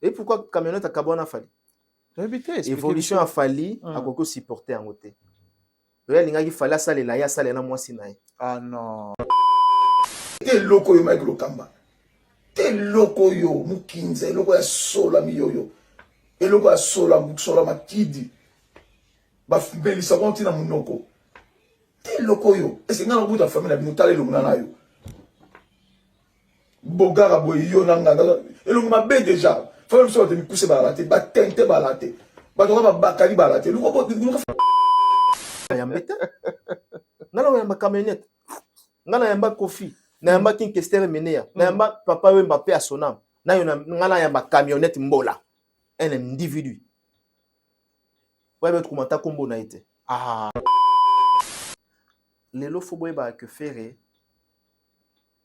Et pourquoi camionnette à carbone a fallu? Évolution a fallu à quoi supporter en côté. Il fallait ça les laïa ça les na moi sinaï. Ah non. Te loko yo Mike Lokamba. Te loko yo mukinze loko ya sola miyoyo. Et loko ya sola makidi. Ba belisa konti na munoko. Te loko yo. Est-ce que ngana buta famille na bino tale longna na yo. Bogara boy yo nanga. Et loko mabe déjà. Famille so te mi pousser balate, ba tente balate. Ba to ba bakali balate. Loko bo yambeta. Ngana yamba camionnette. Ngana yamba Kofi. Na yamba kin kestere menea. Na yamba papa we Mbappé à Sonam. Na yona ngana yamba camionnette mbola. Un individu. Ouais ben comment ta combo na été. Ah. Lelo faut boyeba que faire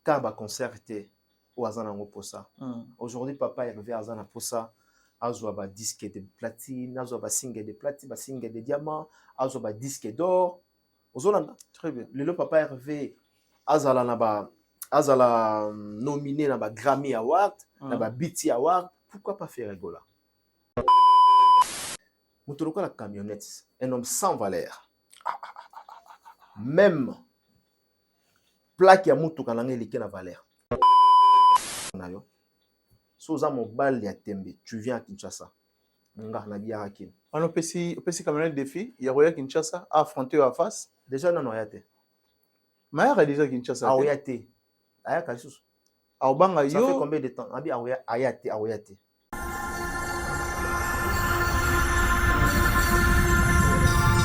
quand ba concerté au azanango pour ça. Aujourd'hui papa est arrivé à azana pour ça. Azwa ba disque de platine, azwa ba single de platine, ba single de diamant, azwa ba disque d'or. Ozolanda. Très bien. Lelo papa est arrivé azala na ba azala nominé na ba Grammy Award, na ba BET Award. Pourquoi pas faire rigola? Moutoloko la camionnette, un homme sans valeur. Même plaque ya mutu kananga liké na valeur. Nayo. Soza mobile ya tembe, tu viens à Kinshasa. Nga na biya hakin. On peut camionnette défi, il y a Roya Kinshasa à affronter en face. Déjà non yate. Maya a déjà Kinshasa. Ah yate. Aya kalisus. Ah banga Ça fait yo. combien de temps? Abi ayate.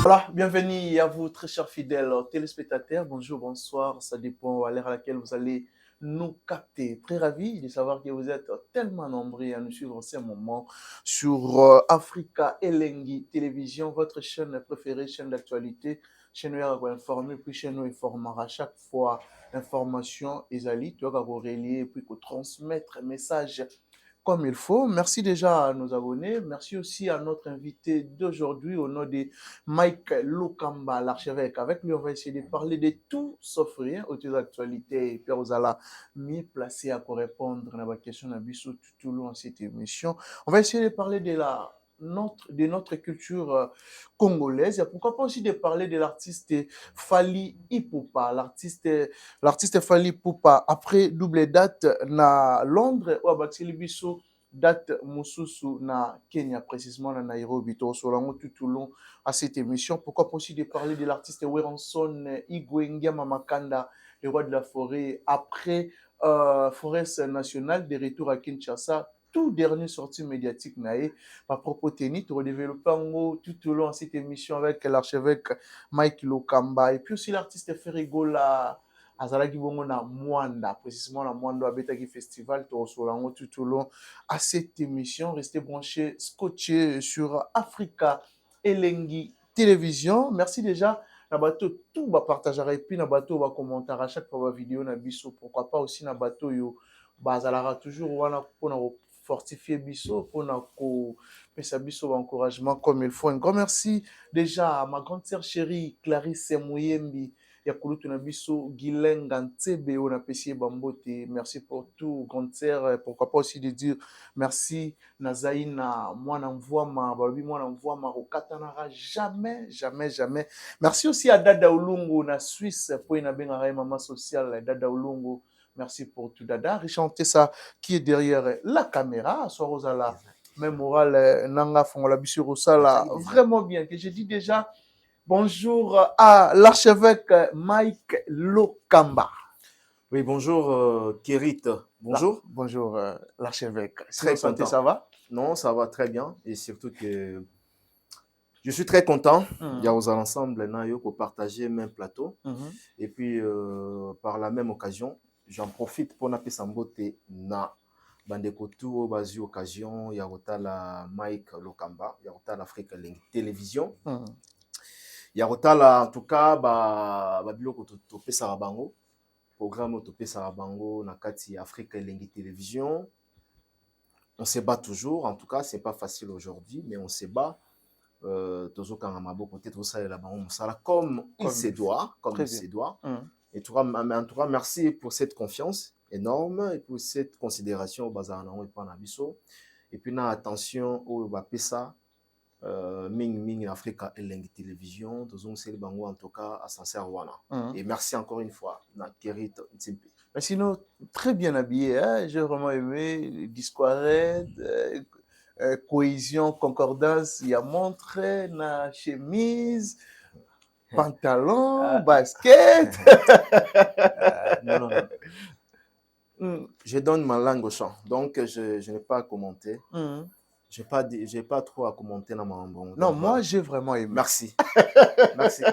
Voilà, bienvenue à vous très chers fidèles téléspectateurs. Bonjour, bonsoir, ça dépend à l'heure à laquelle vous allez nous capter. Très ravi de savoir que vous êtes tellement nombreux à nous suivre en ce moment sur Africa Elengi Télévision, votre chaîne préférée, chaîne d'actualité, chaîne où il y a informer, puis chaîne où il informera chaque fois l'information et Zali, tu vas relier puis transmettre un message comme il faut. Merci déjà à nos abonnés. Merci aussi à notre invité d'aujourd'hui au nom de Mike Lokamba, l'archevêque. Avec lui, on va essayer de parler de tout sauf rien autour de l'actualité. Pierre Ozala, mieux placé à répondre à la question d'Abisso tout au long de cette émission. On va essayer de parler de notre culture congolaise. Et pourquoi pas aussi de parler de l'artiste Fally Ipupa. L'artiste Fally Ipupa, après double date na Londres, ou à Bisso, date Moussousou na Kenya, précisément na Nairobi. Tout au long à cette émission. Pourquoi pas aussi de parler de l'artiste Weranson Igwengia Mamakanda, le roi de la forêt, après Forest nationale, de retour à Kinshasa. Tout dernier sortie médiatique naé à propos tennis pour développer tout au long de cette émission avec l'archevêque Mike Lokamba et puis aussi l'artiste Ferrigola azalaki bongo na Mwanda, précisément na Mwanda abetaki festival tout au long à cette émission. Restez branchés, scotchés sur Africa Elengi Télévision. Merci déjà. Na bateau tout va partager et puis na bateau va commenter à chaque fois vidéo na biso, pourquoi pas aussi na bateau yo bazalara toujours wana pour fortifier biso pour pesa biso encouragement comme il faut. Un grand merci déjà à ma grande sœur chérie Clarisse Mouyembi ya kulutu na biso Gilenga Ntsebe on a pesié bambote. Merci pour tout grande sœur. Pourquoi pas aussi de dire merci Nazaïna mwana mvwama babi mwana mvwama okatanara jamais. Merci aussi à Dada Olungu na Suisse pour ina benga maman sociale Dada Olungu. Merci pour tout, Dada. Richanter ça qui est derrière la caméra. Soit Rosala, même moral, Nanga Fongola Bissur-Rosala. Vraiment bien. Que je dis déjà bonjour à l'archevêque Mike Lokamba. Oui, bonjour Kérit. Bonjour. Bonjour l'archevêque. Très content. Ça va? Non, ça va très bien. Et surtout que je suis très content. Il y a aux ensemble pour partager même plateau. Et puis, par la même occasion, j'en profite pour napper sambote na bandeko tout basi occasion ya la Mike Lokamba, ya la Africa Elengi Télévision. Ya la en tout cas ba biloko to pesa bango, programme to pesa bango na kati Africa Elengi Télévision. On se bat toujours, en tout cas, c'est pas facile aujourd'hui, mais on se bat. Toujours quand on a beaucoup peut-être ça là comme il se doit, Et en tout cas, merci pour cette confiance énorme et pour cette considération au bazar et pour Nabiso. et puis na attention au bapesa Ming Africa et Lengi Télévision, tous c'est le bango en tout cas à Sancerre Wana. Et merci encore une fois, na Kerit Ntimpe. Mais sinon, très bien habillé, hein? J'ai vraiment aimé Discoired, cohésion, concordance, il y a montré, na chemise, pantalon, basket. Non, non, non. Je donne ma langue au chant, donc je n'ai pas à commenter. J'ai pas trop à commenter dans mon bon. Non, moi j'ai vraiment aimé. Merci. Merci.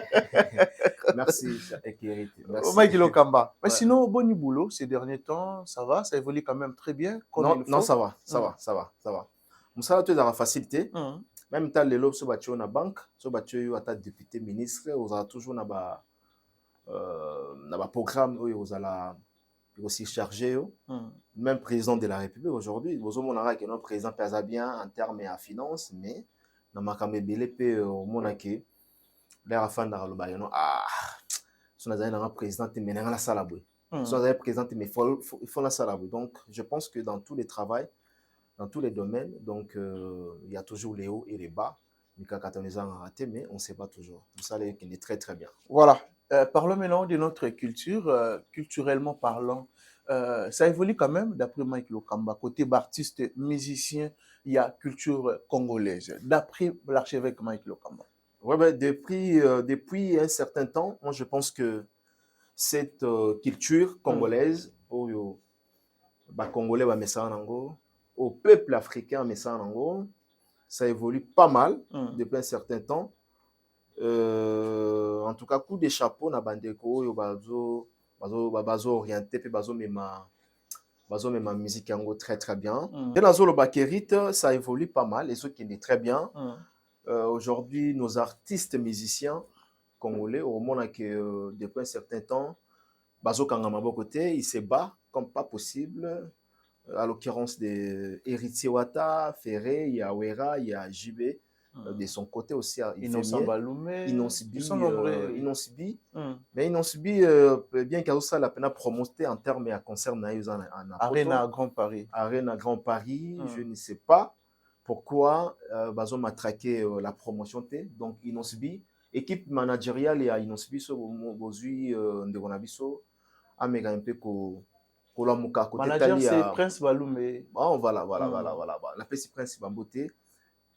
Merci, Ekerit. Merci. Mike Lokamba. Mais sinon, bon boulot ces derniers temps, ça va, ça évolue quand même très bien. Non, non, ça va, ça va, ça va, ça va. Moussa, tu es dans la facilité. Même temps, les lobes, sur la banque, sur la député ministre, vous avez toujours un programme où vous allez aussi chargé. Même président de la République aujourd'hui, vous avez que notre président pèse bien en termes et en finance, mais dans ma camébélé, au Monaco, l'air fin dans le baillon, si on a un président, mais dans la salle à bout. Si on a un président, mais il faut la salle à bout. Donc, je pense que dans tous les travails, dans tous les domaines, donc il y a toujours les hauts et les bas. Mais on ne sait pas toujours. Ça, qui est très, très bien. Voilà. Parlons maintenant de notre culture, culturellement parlant. Ça évolue quand même, d'après Mike Lokamba. Côté artiste, musicien, il y a culture congolaise. D'après l'archevêque Mike Lokamba. Oui, ben, depuis un certain temps, moi, je pense que cette culture congolaise, au Congolais, au peuple africain, ça évolue pas mal depuis un certain temps. En tout cas, coup de chapeau, na bandeko, yo bazo orienté, puis bazo ma musique yango très très bien. Et dans le Bakerit, ça évolue pas mal, et ce qui est très bien. Aujourd'hui, nos artistes musiciens congolais, au moment que depuis un certain temps, bazo kangama côté, il se bat comme pas possible. À l'occurrence de Héritier Wata, Ferré, il y a Wera, il y a JB. De son côté aussi, ils n'ont subi, mais ils n'ont subi bien qu'il y a aussi la peine promoter en termes et concerne Arena Grand Paris. Arena Grand Paris, je ne sais pas pourquoi Bazo m'a traqué la promotion. Donc, ils n'ont subi. Équipe managériale, ils n'ont subi ce Bozui de Gonabiso, Amega un peu manager, c'est Prince Balume. Bon, voilà. La petit Prince Bambote.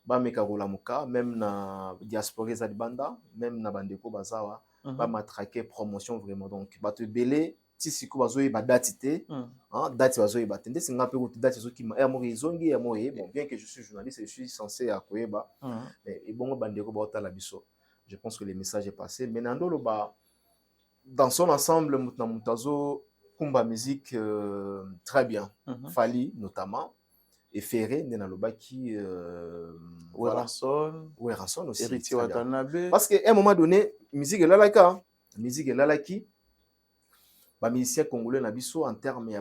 Même na diaspora Zadibanda, même na bandeko bazawa, m'a traqué promotion vraiment. Donc, te belé, si si bazoe ba datité, date bazoe ba tende singa pe ko date zo ki ma amori zongi amori. Bon, bien que je suis journaliste, je suis censé à koyeba. Mais bon bandeko ba otala biso. Je pense que le message est passé. Mais nando lo ba dans son ensemble mutazo kumba musique très bien. Fali notamment. Et Ferré, Nenalobaki, Weranson aussi. Héritier Watanabe. Parce qu'à un moment donné, musique est là, les musiciens congolais n'abisso en termes, il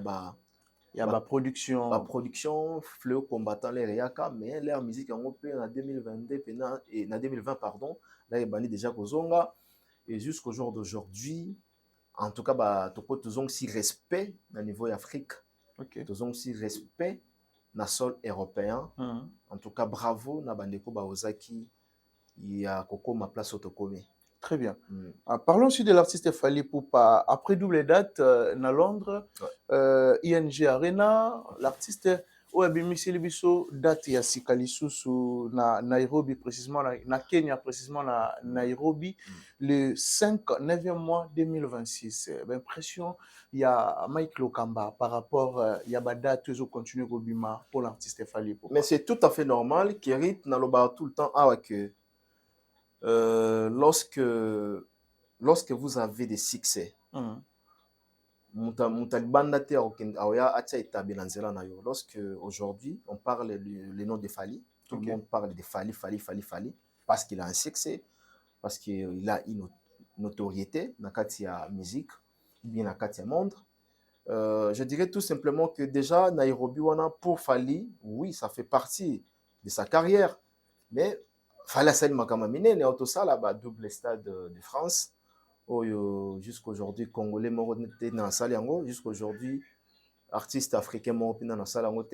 y a production. La production, Fleu combattant les Réaka, mais leur musique en Europe en 2022 et en 2020, pardon, là, il y a déjà Kozonga. Et jusqu'au jour d'aujourd'hui, en tout cas, ils ont aussi respect au niveau Afrique. Ils ont aussi respect na sol européen. En tout cas, bravo na bandeko baozaki ya koko ma place autokomé. Très bien. Parlons aussi de l'artiste Fally Ipupa. Après double date na Londres, ING Arena, l'artiste Oabimisi Biso date ya Sikalisusu na Nairobi précisément na Kenya précisément na Nairobi le 9e mois 2026. L'impression il y a Mike Lokamba par rapport il y a date toujours continuer Gobima pour l'artiste Fally Ipupa. Mais c'est tout à fait normal Kerit na loba tout le temps que lorsque vous avez des succès, lorsque aujourd'hui on parle le nom de Fally, tout le monde parle de Fally, parce qu'il a un succès, parce qu'il a une notoriété dans la musique, bien dans le monde. Je dirais tout simplement que déjà Nairobi wana pour Fally, oui, ça fait partie de sa carrière, mais Fally Assel Makamamine ne autosala ba double stade de France. Jusqu'aujourd'hui Congolais moronnité dans salle yango, jusqu'aujourd'hui artiste africain moronnité dans salle yango.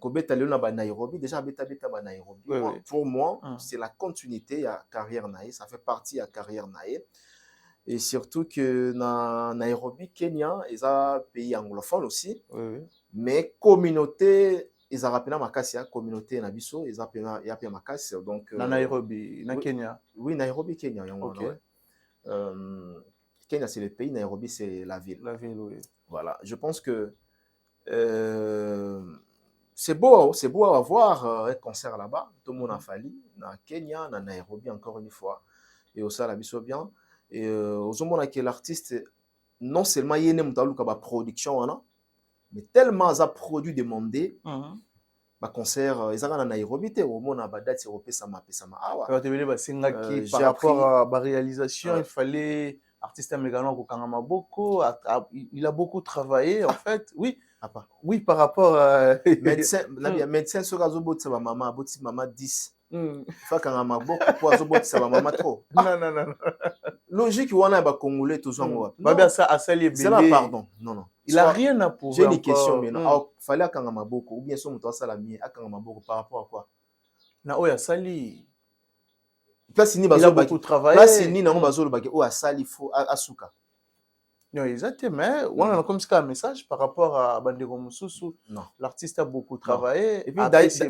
Kobeta Léon à Nairobi, déjà Beta Nairobi. Oui, oui. Pour moi, c'est la continuité à carrière Naï, ça fait partie à carrière Naï. Et surtout que dans Nairobi, Kenya, ils ont un pays anglophone aussi. Oui, oui. Mais communauté, ils ont rappelé ma casse, communauté Nabiso, ils ont appelé ma casse. Donc, dans Nairobi, dans oui, Kenya. Oui, Nairobi, Kenya. Okay. Kenya, c'est le pays, Nairobi, c'est la ville. La ville, oui. Voilà, je pense que c'est beau à voir un concert là-bas. Tout le monde a fallu, dans Kenya, dans Nairobi, encore une fois. Et au sein, la biso bien. Et aux hommes que l'artiste, non seulement il y a une production, mais tellement il a produit demandé, concert, ils ont à Nairobi, au monde a date européenne, ça m'a par rapport à la réalisation, il fallait artiste américain il a beaucoup travaillé en fait. Oui. Oui, par rapport à médecin sur la maman 10. Il faut qu'on ait beaucoup ça va maman trop. Non. Logique on a congolais toujours c'est là pardon. Non. Il a rien à prouver. J'ai une question maintenant. Fallait qu'on ait beaucoup ou bien son muto salami a qu'on ait beaucoup par rapport à quoi? Na oya sali. Place ni il a beaucoup travaillé. Place ni na bazolo baki o sali faut asuka. Non, exactement. Mais on a comme ça un message par rapport à Bandego Moussoussou. Non. L'artiste a beaucoup travaillé. Et puis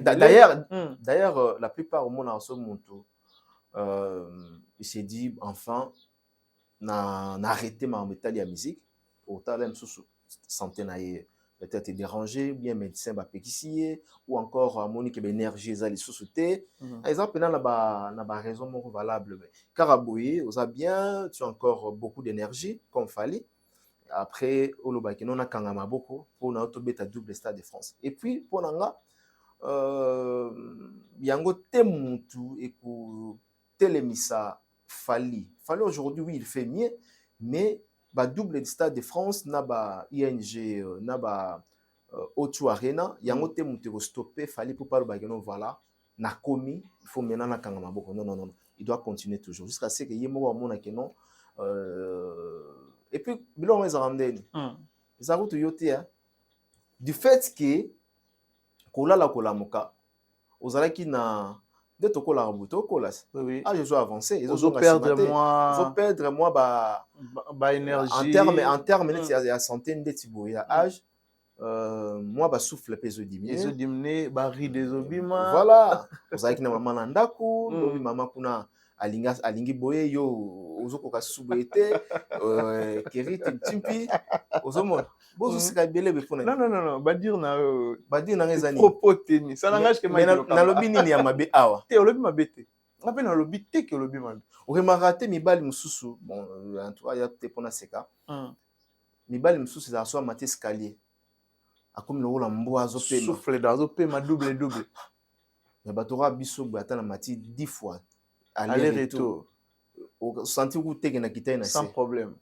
d'ailleurs, la plupart au monde en ce moment, il s'est dit enfin, n'a arrêté ma métal et la musique. Autant même sous santé peut-être dérangé, bien médecin va péquissier ou encore Monique énergie ils allaient sous-sauter. Exemple là n'a raison valable. Caraboué, vous a bien, tu as encore beaucoup d'énergie comme fallait. Après olobaki non na kangama beaucoup pour na autobeta double stade de France. Et puis pour nanga yango temuntu et pour telemisa Fali aujourd'hui oui il fait mieux mais ba double stade de France na ba ING na ba O2 Arena yango temuntu ko stopper Fali pour pas olobaki non voilà na komi il faut maintenant na kangama beaucoup non il doit continuer toujours jusqu'à ce que yemo amona que non et puis bilon les arandeni ça route yoté du fait que kolala kolamuka ozalaki na de to kola buto kolas oui je suis avancé ils ont perdre moi ba énergie en terme ya santé ndetibo ya âge moi ba souffle peso diminuer ba ri des obima voilà ozalaki na mama na ndaku lobi mama kuna alingi boye yo ozokoka suboete kerite timpi ozomona bozo sika bele befona non badir na ngezani propos teni ça n'engage que na lobi nini ya mabe awa te lobi mabe te ngape na lobi te ke lobi mabe remarate mibali mususu bon en tout cas ya te pona seka mibali mususu za so mate escalier akomi lokola mbo azopema souffle dans azopema double mais batora biso bata na mati 10 fois aller-retour. Senti où tu es sans problème.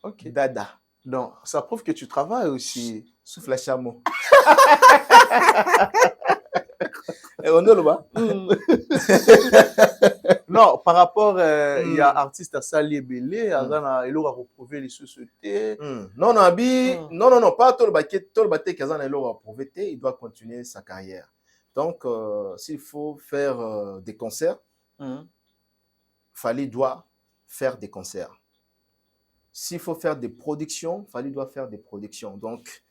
Ok. Dada. Donc, ça prouve que tu travailles aussi. Souffle à chameau. On est là-bas. Non, par rapport, il y a artiste à Sali Belé, il a reprouvé les sociétés. Non, pas tout le baquet Kazan a reprouvé, il doit continuer sa carrière. Donc, s'il faut faire des concerts, Fali doit faire des concerts. S'il faut faire des productions, Fali doit faire des productions. Donc,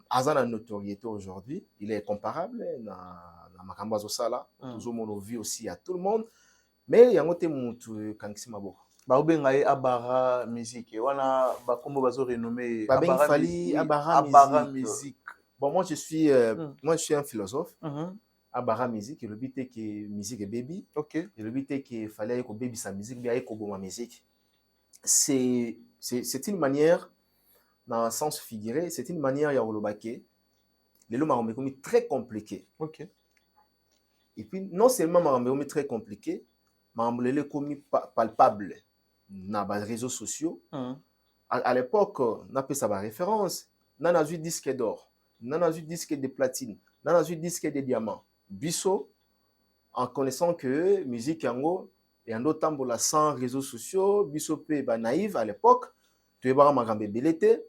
Azan a notoriété aujourd'hui, il est comparable na Makambazo Sala, tout le monde vit aussi à tout le monde, mais il y a un autre monde Kankisi Mabo. Baobengaye Abara Musique, wana bakombo bazo renommé Abara Musique. Bon, moi je suis un philosophe. Abara musique et le but est que musique est baby. OK. Et le but est qu'il fallait que baby sa musique bien que ma musique. C'est une manière dans le sens figuré, c'est une manière ya olobake. Les lots maromé très compliqué. OK. Et puis non seulement maromé très compliqué, maromé comme palpable dans les réseaux sociaux. À l'époque, on a fait ça référence. On a vu disque d'or, on a vu disque de platine, on a vu disque de diamant. Bisso, en connaissant que musique yango et en autant pour la sans réseaux sociaux, Bisso pe naïve à l'époque, tu es ma grande bébélité,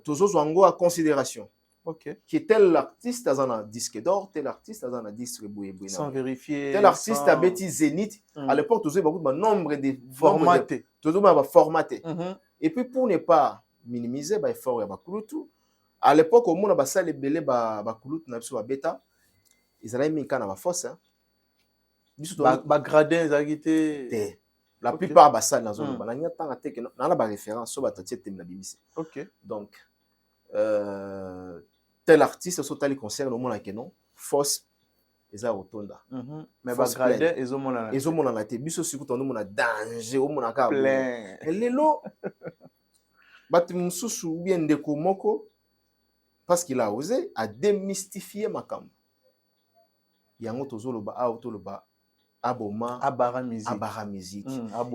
toujours en considération. Ok. Qui est tel artiste dans un disque d'or, tel artiste dans un disque sans vérifier. Tel artiste a bêti Zénith. À l'époque, toujours beaucoup de nombre de formaté. Toujours formaté. Et puis pour ne pas minimiser, il faut y avoir tout. À l'époque, au monde, ça les belés bakulutu na biso bêta. Ils allaient mis kana ba force. Ba gradin zagité. La plupart ba ça dans zone ba na tanga te que na ba référence so ba tatie tem na bimisi. OK. Donc tel artiste so tali concert au monde que non force eza otonda. Mais ba gradin ezomona na te biso siku to mona danger au mona ka plein. Lelo batu mususu bien ndeko moko parce qu'il a osé à démystifier makambo. Yango tozoloba a toloba aboma abara musique.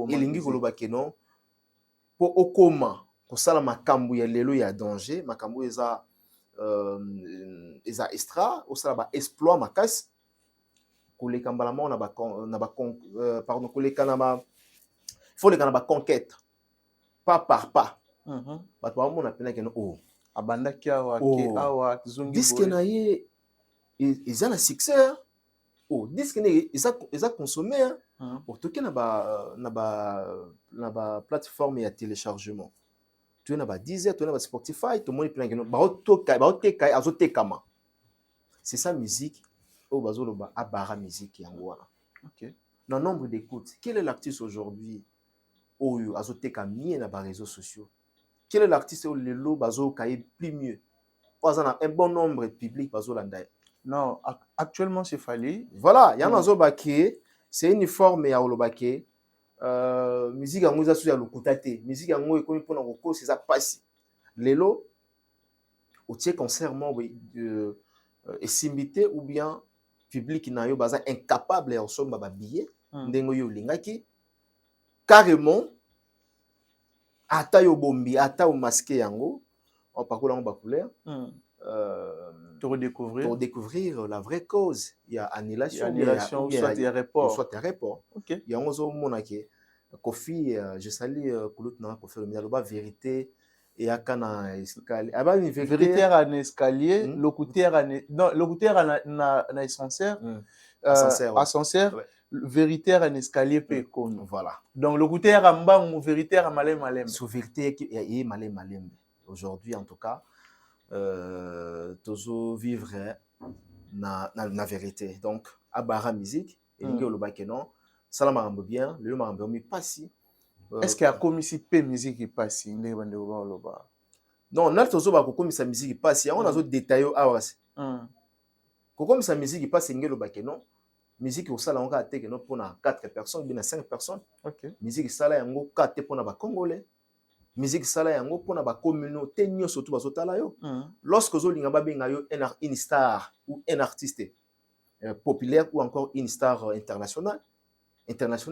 Elingi koloba keno po okoma kosala makambo ya lelo ya danger, makambo eza extra, osala ba exploit makasi. Koleka mbala mo na ba pardon koleka na ba faut les ba conquête pas par pas. Bato ba mona pena keno oh abanda kiawa ke awa zungi disque na ye ils ont un succès. Oh disque ne ils a consommé pour toquer na ba plateforme ya téléchargement. Tu es na ba Deezer, tu es na ba Spotify, tout le monde plein keno ba toka azotekama. C'est ça musique au bazoloba abara musique yango wana. OK. Dans nombre d'écoutes, quel est l'artiste aujourd'hui oyo azoteka mie na ba réseaux sociaux? Quel est l'artiste où le lot bazo kaye plus mieux? Pas un bon nombre de public bazo landa. Non, actuellement c'est Fally. Voilà, il y a un baké, c'est une forme ya olobake. Musique yango za su ya lokutate, musique yango ekomi pona ko c'est ça passe. Lelo au tie concert mo esimbité ou bien public na yo baza incapable ya osomba ba billet ndengo yo lingaki carrément ata yo bombi ata o masqué yango on pakola en ba couleur pour découvrir la vraie cause. Il y a annulation soit report. OK. Il y a un mona qui Kofi je salue Kulut na Kofi le mialoba vérité et akana escalier. Aba une vérité en escalier, locuteur na ascenseur. Ascenseur. Vérité en escalier pe kono. Voilà. Donc locuteur en mbangu vérité en malem. Sous vérité qui est malem. Aujourd'hui en tout cas tozo vivre na vérité. Donc abara musique et lingi oloba kenon sala marambo bien le marambo mi pasi. Est-ce qu'il y a comme ici pe musique qui passe ndenge bande oloba? Non, na tozo ba ko komisa musique qui passe on a zo détailler awasi. Ko komisa musique qui passe ngelo ba kenon musique au sala on ka te kenon pour na 4 personnes bien na 5 personnes. OK. Musique sala yango ka te pour na ba congolais. Musique sala yango pona ba communauté nyonso to bazotala yo. Lorsque zolinga babenga yo une star ou un artiste populaire ou encore une star internationale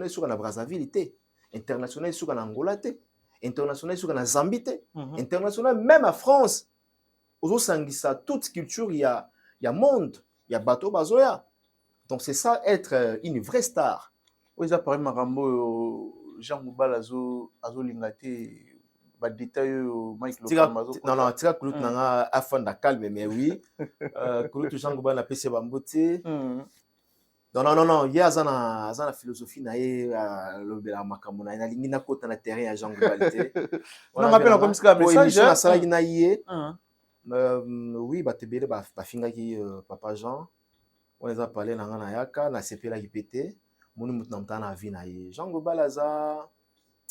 sur na Brazzaville té, international sur na Angola té, international sur na Zambie té, international même à France. Ozo sangisa toute culture il y a monde, il y a bateau bazoya. Donc c'est ça être une vraie star. Oui ça paraît marambo Jean Moubal azo lingate détail Mike non tira Kulut nanga afin de calme mais oui Kulut Jean Goubal na PC bambote non il y a zana philosophie na ye lobela makambo na lingi na kota na terrain ya Jean Goubal te on appelle comme ça message na sala na ye oui batebele ba fingaki papa Jean on les a parlé na ngana yaka na sepela ki pété moni mutna mtana vie na ye Jean Goubal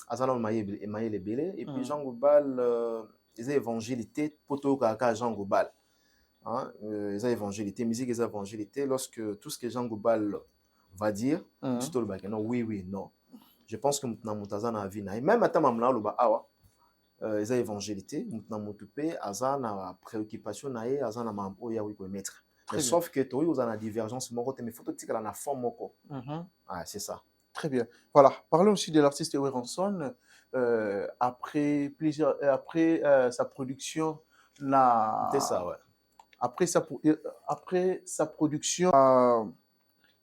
azana maye lebele et puis Jean Goubal les évangélités poto kaka Jean Goubal les évangélités musique les évangélités lorsque tout ce que Jean Goubal va dire tout le bac non oui non je pense que mutna mutazana vie na même ata mamna loba awa les évangélités mutna mutupe azana préoccupation na ye azana mambo ya wi ko mettre sauf que toi vous en a divergence moko te mais faut tika na forme moko c'est ça. Très bien. Voilà. Parlons aussi de l'artiste Werenson. Après sa production, c'est ça, ouais. Après sa production,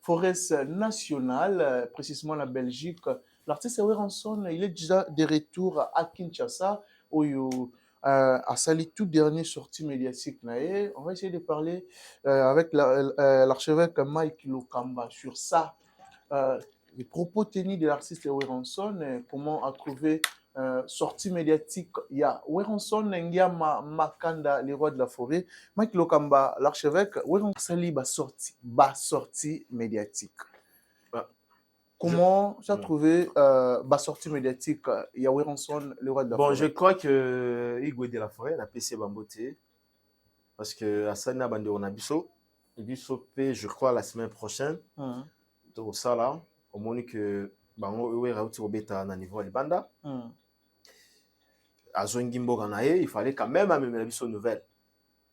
Forest National, précisément la Belgique, l'artiste Werenson, il est déjà de retour à Kinshasa. à sa tout dernière sortie médiatique. On va essayer de parler avec l'archevêque Mike Lokamba sur ça. Les propos tenus de l'artiste Werenson, comment a trouvé sortie médiatique. Il y a Werenson, Ngiama Makanda, les rois de la forêt. Mike Lokamba, l'archevêque, Werenson sortie médiatique. Comment tu as trouvé la sortie médiatique? Il y a Werenson, le roi de la forêt. Bon, je crois que Igwe de la forêt, la PC Bamboté, parce que Asana Bande on a biso, je crois la semaine prochaine. Donc ça là, au moins que bango ewe rauti obeta na niveau de banda. À Zongimbo Ganae, il fallait quand même amener la biso nouvelle.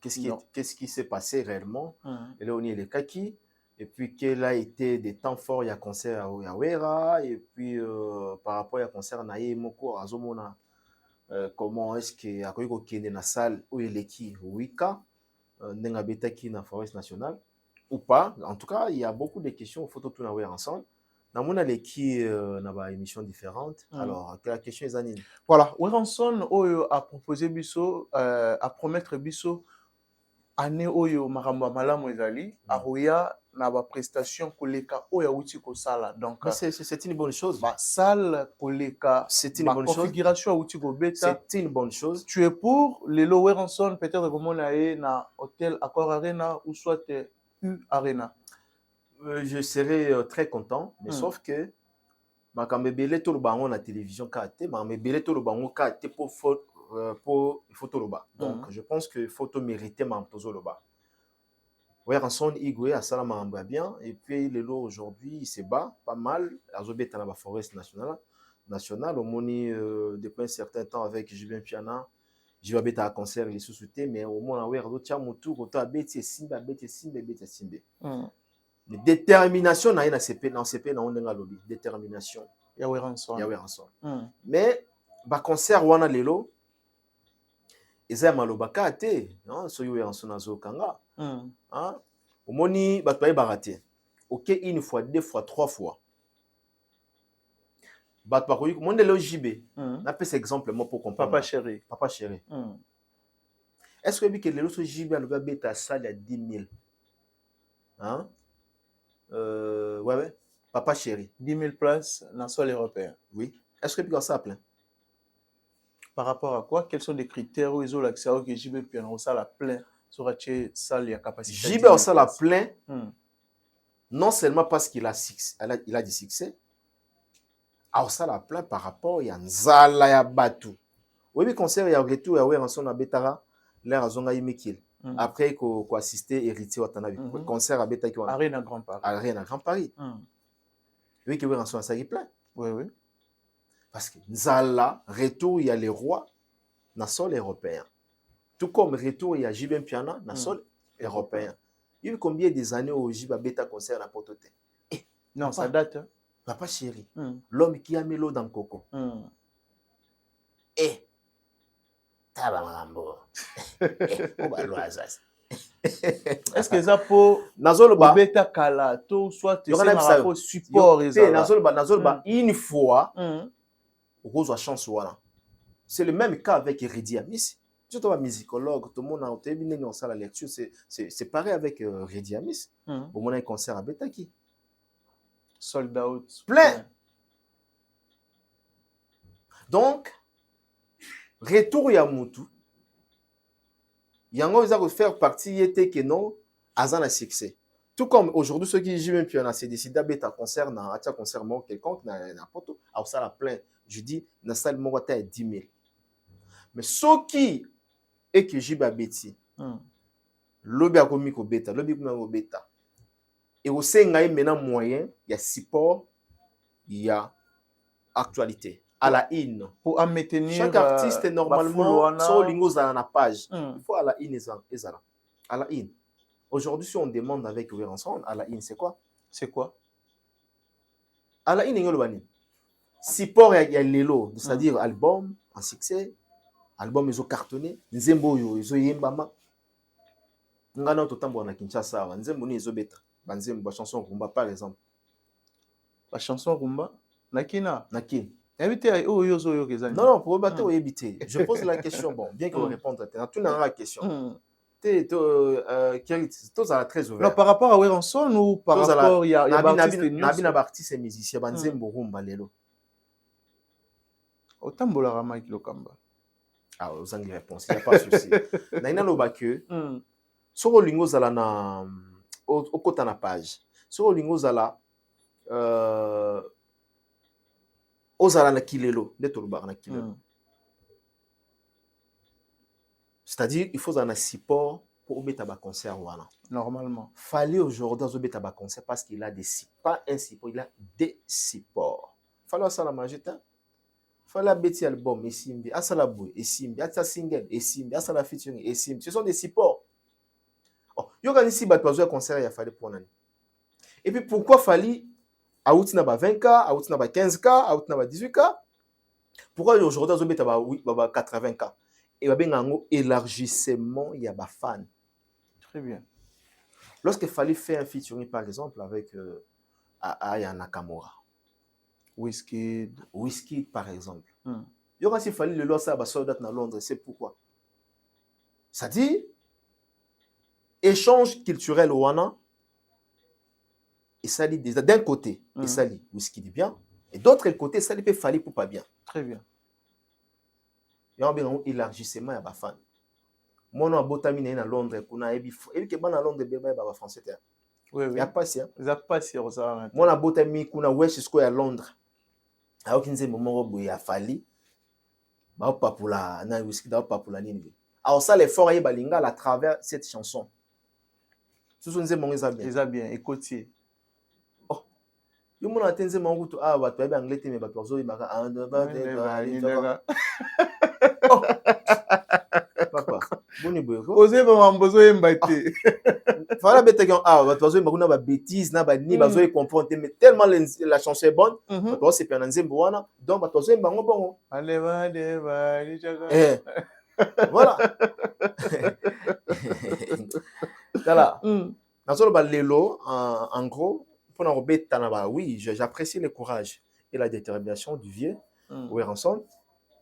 Qu'est-ce qui s'est passé réellement? Et là on y est les kaki. Et puis quel a été des temps forts, il y a concert à Wera, et puis par rapport à concert à Moko, à Zomona, comment est-ce qu'il y a une na salle où il est qui, Wika, n'a bêta qui na forêt nationale, ou pas. En tout cas, il y a beaucoup de questions, il faut tout tourner ensemble. Dans mon qui n'a pas émission différente. Alors, la question est Zanine. Voilà, Werenson a proposé Bisso, à promettre Bisso, année oyo maramba malamu ezali aroya na ba prestation koleka oya uti ko sala donc c'est une bonne chose. Ba salle koleka c'est une bonne chose. Configuration uti ko beta c'est une bonne chose. Tu es pour les Werenson peut-être comme on a na hôtel Accor Arena ou soit U Arena. Je serais très content, mais sauf que makambebele to bango na télévision kate makambebele to bango kate pour Photoloba. Donc, je pense que Photo méritait Mamtozoloba. Werenson Igwe à Salamamba bien. Et puis, le lot aujourd'hui, il se bat pas mal. Azobé dans la forêt nationale. Au moni, depuis un certain temps avec Julien Piana, je vais être à concert, les sous-soutés, mais au moins, on va avoir mon tour, autant à Béti Simba. Détermination, on a un CP, dans CP, dans un lobby. Détermination. Il y a Werenson. Mais, bah, concert, on a les lots. Eza malobaka ate non so yo yanso nazo kanga omoni bato baye baraté OK une fois deux fois trois fois bato bakoyi mondelo JB na pesa exemple moi pour comprendre papa chéri est-ce que bike lelo so JB aloba beta salle à 10 000 ouais papa chéri 10 000 places dans sol européen. Oui, est-ce que bike ça plein? Par rapport à quoi? Quels sont les critères où ils ont l'accès à que JB Piano ça la plein sur la salle a capacité? JB ça la plein non seulement parce qu'il a du succès, ça la plein par rapport à Nzala ya Batu. Oui, concert ya retour ya Werenson na Betara, l'air azonga yimekil. Après ko assister héritier Watanabe. Concert à Beta qui Arena Grand Paris. Arena Grand Paris. Oui, que Werenson ça y plein. Oui. Parce que Nzala, retour, il y a les rois dans le sol européen. Tout comme retour, il y a Jibem Piana dans le sol européen. Il y a eu combien des années où Jiba Beta concert à Potote? Non, ça date. Papa chéri, l'homme qui a mis l'eau dans le coco. Tabarambo. Est-ce que ça peut Nazoloba Beta Kala, tout soit support Nazoloba une fois Rose a chance voilà. C'est le même cas avec Redi Amis. Tu es musicologue, tout le monde a été dans la lecture, c'est pareil avec Redi Amis. Au moment un concert à Betaki. Sold out. Plein. Donc, retour Yamutu. Yango ils ont faire partie était que non, Azan a succès. Tout comme aujourd'hui, ceux qui jouent puis on a décidé d'être concert dans un concert mort quelconque dans poto, alors ça la plein. Je dis dans salle mort à 10 000. Mais ceux qui et que j'ai babeti, lobby a commis au bêta, lobby au bêta. Et au sein maintenant moyen, il y a support, il y a actualité. À la in. Pour maintenir chaque artiste normalement sur lingos dans la page. Il faut à la in ezala. À la in. Aujourd'hui, si on demande avec Werenson, à la in, c'est quoi? C'est quoi? À la in, il y a le support, il y a l'élo, c'est-à-dire album en succès, album ils ont cartonné, nzembo ils ont yembama. Ngana totambo na Kinshasa, nzembo ni ils ont beta. Nzembo chanson rumba par exemple. La chanson rumba, nakina. Nakin. Non, non, pour rebattre, oui, éviter. Je pose la question, bon, bien que vous répondre à tout la question. Tous à la très ouvert. Non, par rapport à Weranson ou par rapport il y a Nabi artiste et musicien, Banzembo Rumba Lelo. Otambola Ramaïk Lokamba. Ah, vous avez une réponse, il n'y a pas de souci. Naina Lobake, sur le lingo zala na au côté na page. Sur le lingo zala ozala na kilelo, na kilelo. C'est-à-dire il faut un support pour mettre un concert wana. Normalement. Fallait aujourd'hui mettre un concert parce qu'il a des supports, pas un support, il a des supports. Fallait ça la majorité. Fallait bêti album esimbi, asala boy esimbi, asa single esimbi, asala featuring esimbi. Ce sont des supports. Oh, yo gani si bat pas concert ya fallait pour nani. Et puis pourquoi fallait out na ba 20K, out na ba 15K, out na ba 18K? Pourquoi aujourd'hui on mettre ba 80K? Et bien un élargissement il y a ba fan. Très bien. Lorsqu'il fallait faire un featuring par exemple avec Aya Nakamura, Wizkid par exemple. Il y aura s'il fallait le loi ça ba soldat na Londres, c'est pourquoi. Ça dit échange culturel wana et ça dit d'un côté et ça dit Wizkid bien et d'autre côté ça dit peut fallait pour pas bien. Très bien. Il y a un élargissement à ba fan. Moi non botamine na Londres kuna ebi que ban na Londres be ba français terre. Oui oui. Il y a pas si hein. Il y a pas si ça. Moi na botamine kuna West Square à Londres. Alors qu'il disait moment où il y a fallu ba pas pour la na Wizkid pas pour la nini. Alors ça l'effort est balinga à travers cette chanson. Ce sont des mots ils a bien écoutier. Oh. Yo mona tenze mongo to ah ba to ba anglais te me ba to zo imaka and ba oh. Papa, boni boyko. Osez ba mambozo embate. Fala bete que ah ba to zo imaka na ba bêtise na ba ni ba zo comprendre mais tellement la chanson est bonne, ba to c'est bien nzembo wana donc ba to zo imbango bongo. Allez va Eh. Voilà. Voilà. Dans le lelo en gros pour na robeta na ba oui, j'apprécie le courage et la détermination du vieux Weranson,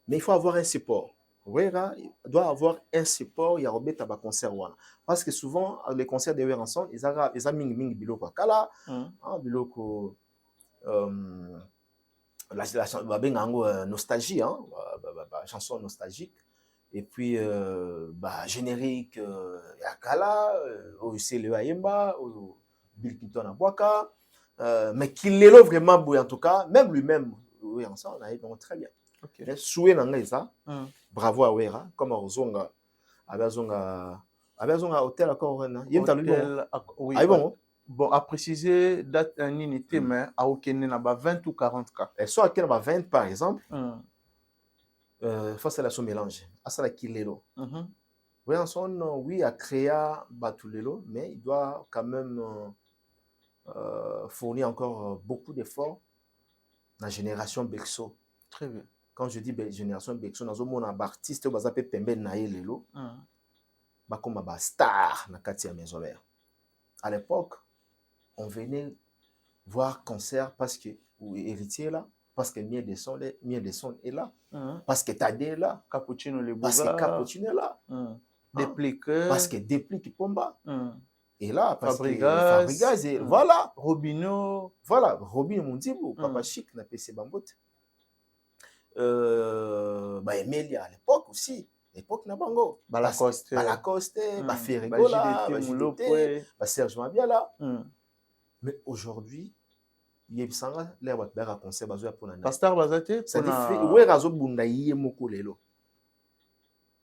mais il faut avoir un support. Wera doit avoir un support, il y a robeta ba concert wana parce que souvent les concerts de Weranson ils a ming biloko kala biloko la bengango nostalgie hein chanson nostalgique. Et puis, générique, Yakala, c'est le Ayemba, Bill Clinton à Boaka, mais qu'il est là vraiment, en tout cas, même lui-même, oui, ensemble, on a été très bien. Soué Nangeza, bravo à Wera, comme à Ozonga, à hôtel à Corona. Oui, bon, à préciser, date en unité, mais à Okene, n'a pas 20 ou 40 cas. Et soit à quel 20 par exemple. Face à la son mélange, à ça la kilelo. Oui, a créé Batulelo, mais il doit quand même fournir encore beaucoup d'efforts dans la génération Bexo. Très bien. Quand je dis génération Bexo, dans un monde artiste, on appelle Pembe Naelelo, comme un star dans Katia Maison Verte. À l'époque, on venait voir concert parce que, ou héritier là, parce que Mien des Sons est là, parce que Tadé est là, Cappuccino le parce que Cappuccino est là, parce que Déplique Pomba est là, parce que Fabrigas est voilà, Robino, voilà, Robino Mondibou, Papa Chic n'a pas ses bambotes. Emilia à l'époque aussi, l'époque n'a pas encore. Balacoste, Ferregola, Serge Mabiala. Mais aujourd'hui, il y a l'air de concert pour la Pasteur Bazate, ça dit où est Razo Bundaï Moko Lelo.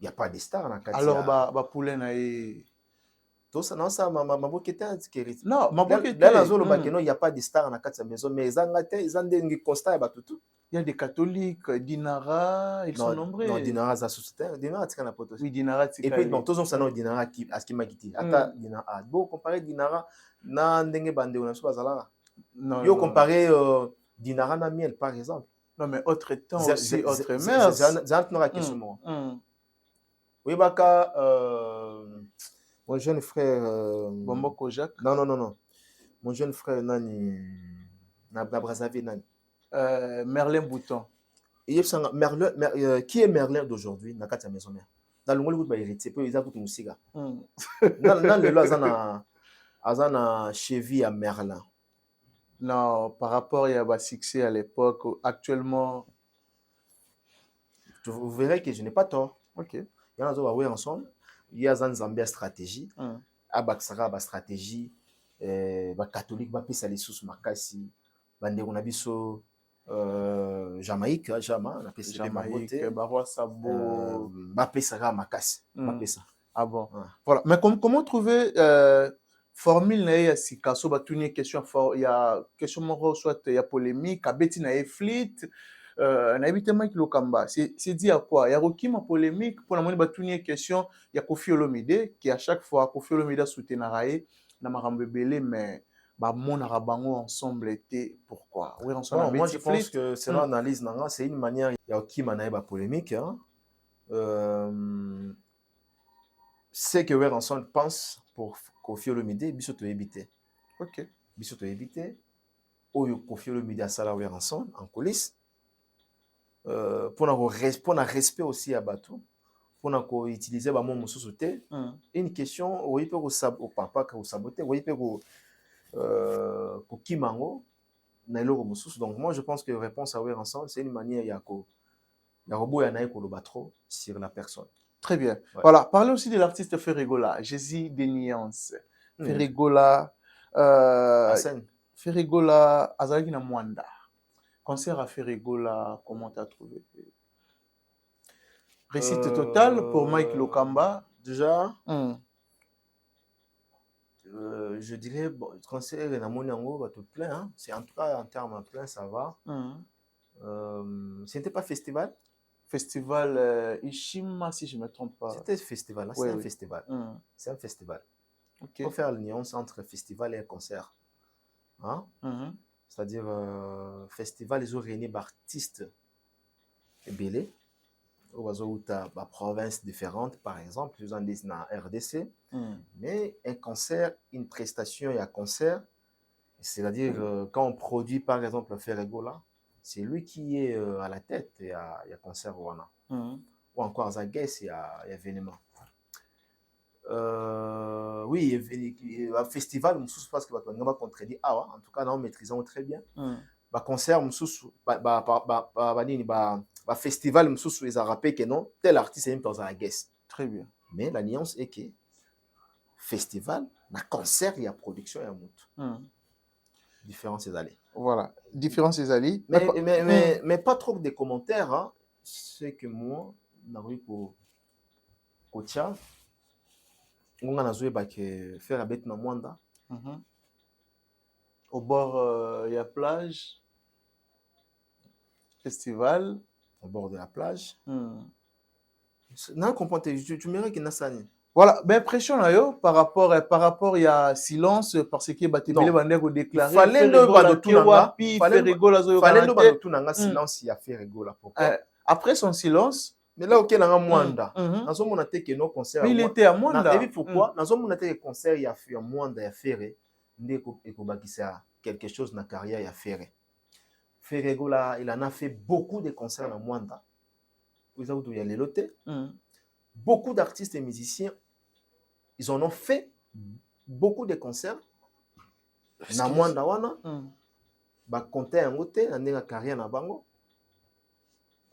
Il n'y a pas de star dans la Katia. Alors ba poulet na tout ça non ça ma boquette antiquérite. Non, ma boquette là Razo le bakeno il n'y a pas de star dans la Katia maison mais ils ont des constats ba tout. Il y a des catholiques, Dinara, ils sont nombreux. Non, Dinara za société, Dinara tika na poto. Oui, Dinara tika. Et puis bon tous ça non Dinara qui à ce qui m'a quitté. Ata Dinara bon comparer Dinara na ndenge bande on a so bazala. Non, yo comparé Dinara na miel par exemple. Non mais autre temps aussi autre mère. Zant n'aura question moi. Oui baka mon jeune frère Bombo Kojak. Non. Mon jeune frère nani na Brazzaville nani. Merlin Bouton. Qui est Merlin d'aujourd'hui dans la maison mère? Dans le monde, il y a héritier, il y a tout musique. Dans le lot, azana cheville à Merlin. Non, par rapport à un succès à l'époque, actuellement. Vous verrez que je n'ai pas tort. Ok. Il y en a qui ensemble. Il y a une Zambia stratégie. Abaksara ba stratégie. Ba catholique, ba pesa les sous makasi. Bande on a biso Jamaïque, Jama, on a pesa Jamaïque, Barwa Sabo. Ba pesa makasi. Ba pesa. Ah bon. Voilà. Mais comment trouver formule na ya sika so batuni question fort, il y a question moko soit il y a polémique, abeti na e flit. Na évité Mike Lokamba, c'est dit à quoi? Il y a ma polémique pour la monnaie batuni question, il y a Koffi Olomide qui à chaque fois Koffi Olomide soutenarae na marambe belé mais bah mon arabango ensemble était pourquoi? Oui, ensemble. Bon, moi je pense que c'est l'analyse nanga, c'est une manière il y a qui manaï ba polémique hein. C'est que Werenson pense pour Koffi Olomide biso to éviter. OK. Biso to éviter. Oyo Koffi Olomide a sala Werenson en coulisses. Pour un respect aussi à Batou, pour utiliser mon mususu te. Une question, oui peut au papa que vous sabotez, oui peut au kimango na eloko mususu. Donc moi je pense que réponse à Werenson c'est une manière ya robo ya naï ko trop sur la personne. Très bien. Ouais. Voilà, parlez aussi de l'artiste Ferregola, Jésus Deniance. Ferregola Ferregola azalaki na Mwanda. Concert à Ferregola, comment tu as trouvé? Récite total pour Mike Lokamba. Déjà, je dirais, bon, concert na Moniango va tout plein. Hein? C'est en tout cas en termes plein, ça va. C'était pas festival? Festival Ishima, si je ne me trompe pas. C'était festival, hein? C'est un festival. C'est un festival. Il faut faire la nuance entre festival et concert. Hein? C'est-à-dire, festival, ils ont réuni d'artistes belés, au provinces différentes, par exemple, ils ont dit dans RDC, mais un concert, une prestation et un concert, c'est-à-dire, quand on produit, par exemple, Ferregola, c'est lui qui est à la tête, il y a concert Wana, ou encore à Zaguès, il y a événement. Oui, un festival, je pense que on va contredire. En tout cas, nous maîtrisons très bien. Un concert, un festival, ils ont rappelé que non, tel artiste est dans la guest. Très bien. Mais la nuance est que festival, un concert, il y a production et un mout. Différence est allée. Voilà, différence est allée. Mais pas trop de commentaires. Hein. C'est que moi, je pour Kotia. On a faire un bête dans Mwanda. Au bord, il y a plage. Festival. Au bord de la plage. Non, comprends, tu mérites qu'il y a voilà, ben pression là yo par rapport il y a silence parce que Batebele Bandeko déclaré fallait le tout nanga silence il y a fait rigola pourquoi après son silence mais là OK nanga Mwanda nazo mona te que nos concerts il était à Mwanda et puis pourquoi nazo mona te que concert il y a fait Mwanda ya faire ndeko ekobakisa quelque chose na carrière ya faire Ferregola il en a fait beaucoup de concerts na Mwanda vous avez tout y aller loté beaucoup d'artistes et musiciens ils en ont fait beaucoup de concerts na Mwanda wana ba compter un côté na ndenge carrière na bango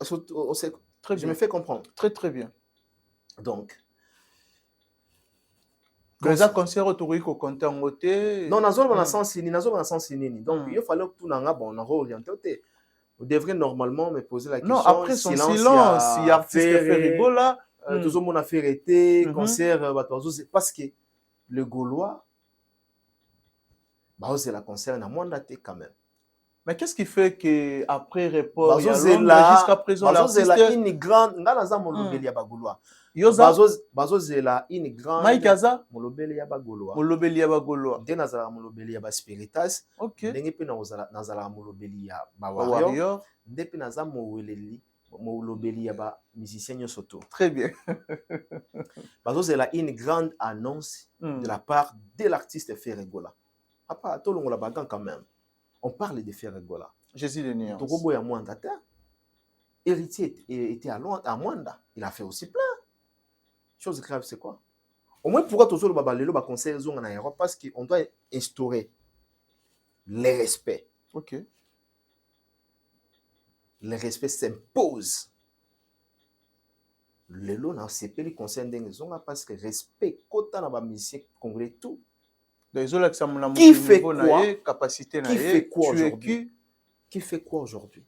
je me fais comprendre très très bien donc les concerts autour ko compter en côté non nazo na sens nini donc il fallait que tout nanga bon na orienté côté vous devrez normalement me poser la question non après son silence il y a artiste Ferregola tout le monde a fait arrêter concert parce que le Gaulois c'est la concert na Mwanda te quand même. Mais qu'est-ce qui fait que après report il y a jusqu'à présent l'artiste une grande ngana molobeli ya bagaulois bazozela une grande Mike Aza molobeli ya bagaulois nde nazala molobeli ya ba spiritas ndenge pe nazala molobeli ya ba warrior nde pe naza molobeli ya ba musicien nyonso to. Très bien. bazozela une grande annonce de la part de l'artiste Ferregola. Apa to longola bagan quand même. On parle de Ferregola. Jésus de Nuance. Tokobo ya Mwanda te. héritier était à Mwanda. Il a fait aussi plein. Chose grave, c'est quoi? Au moins, pourquoi toujours le conseil en Europe? Parce qu'on doit instaurer le respect. Ok. Le respect s'impose. Le lot, c'est pas le conseil d'Engezonga parce que respect, quand on a musicien congolais, tout. Qui fait quoi? Capacité qui fait quoi aujourd'hui? Qui fait quoi aujourd'hui?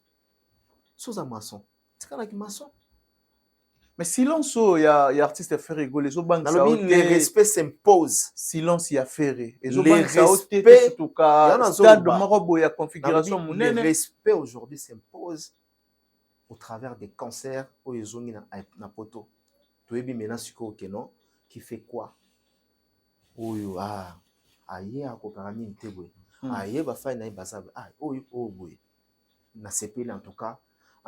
Sous un maçon. C'est quand même maçon. Mais silence, il y a artiste fait rigoler. Le respect s'impose. Silence, il y a fait. Le respect, le respect aujourd'hui s'impose au travers des concerts où ils ont mis na poto. Tu es maintenant sûr que non, qui fait quoi? Oyo aye akokarani ntebwe. Aye ba fa na basabe. Oyo boy. Na sepeli en tout cas.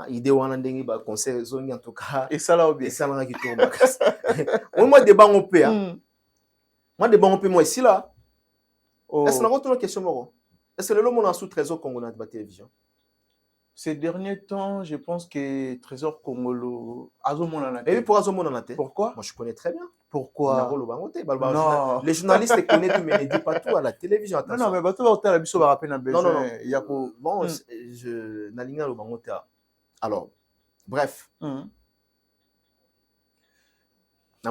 Idée wana ndenge ba concert zongi en tout cas. Et ça là bien. Et ça là qui tourne bakasi. Moi de bango pe moi de bango pe moi ici là. Est-ce que la question moro? Est-ce que le monde en sous trésor congolais de la télévision? Ces derniers temps, je pense que Trésor Congolo Et puis pour Azomon en a. Pourquoi? Moi je connais très bien. Pourquoi? Non. Les journalistes connaissent tout, mais ne disent pas tout à la télévision. Attention. Non, mais bateau va la biso va rappeler un besoin. Non. Il y a bon, je n'aligne le bangote. Alors, bref. Dans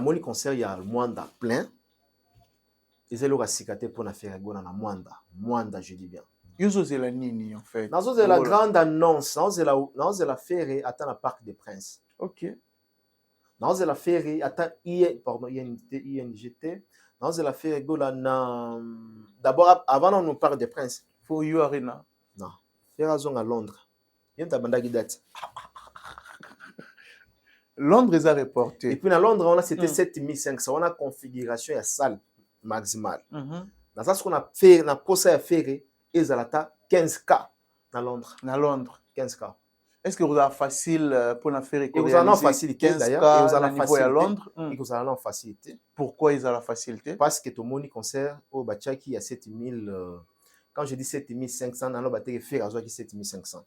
mon concert, il y a le Mwanda plein. Ils ont cicaté pour faire go dans la Mwanda. Mwanda, je dis bien. Yuzo c'est la nini en fait. Dans la grande annonce, dans la ferry, attend le Parc des Princes. Ok. Dans la ferry, attend INGT. Dans la ferry, go là. D'abord, avant on nous parle des Princes. Faut you arena. Non. Faire à Londres. Il y a une date. Londres les a reporté. Et puis à Londres, c'était 7500. On a configuration et salle maximale. Dans ce qu'on a fait, on a procès à faire. Ils ont 15K dans Londres. Dans Londres. 15K. Est-ce que vous avez facile pour la faire? Et vous avez facilité d'ailleurs. Et vous avez facilité à Londres. Et vous avez facilité. Pourquoi ils ont la facilité? Parce que tout le monde concert au Bachaki, il y a 7000. Quand je dis 7500, dans le bâtiment, il y a 7500.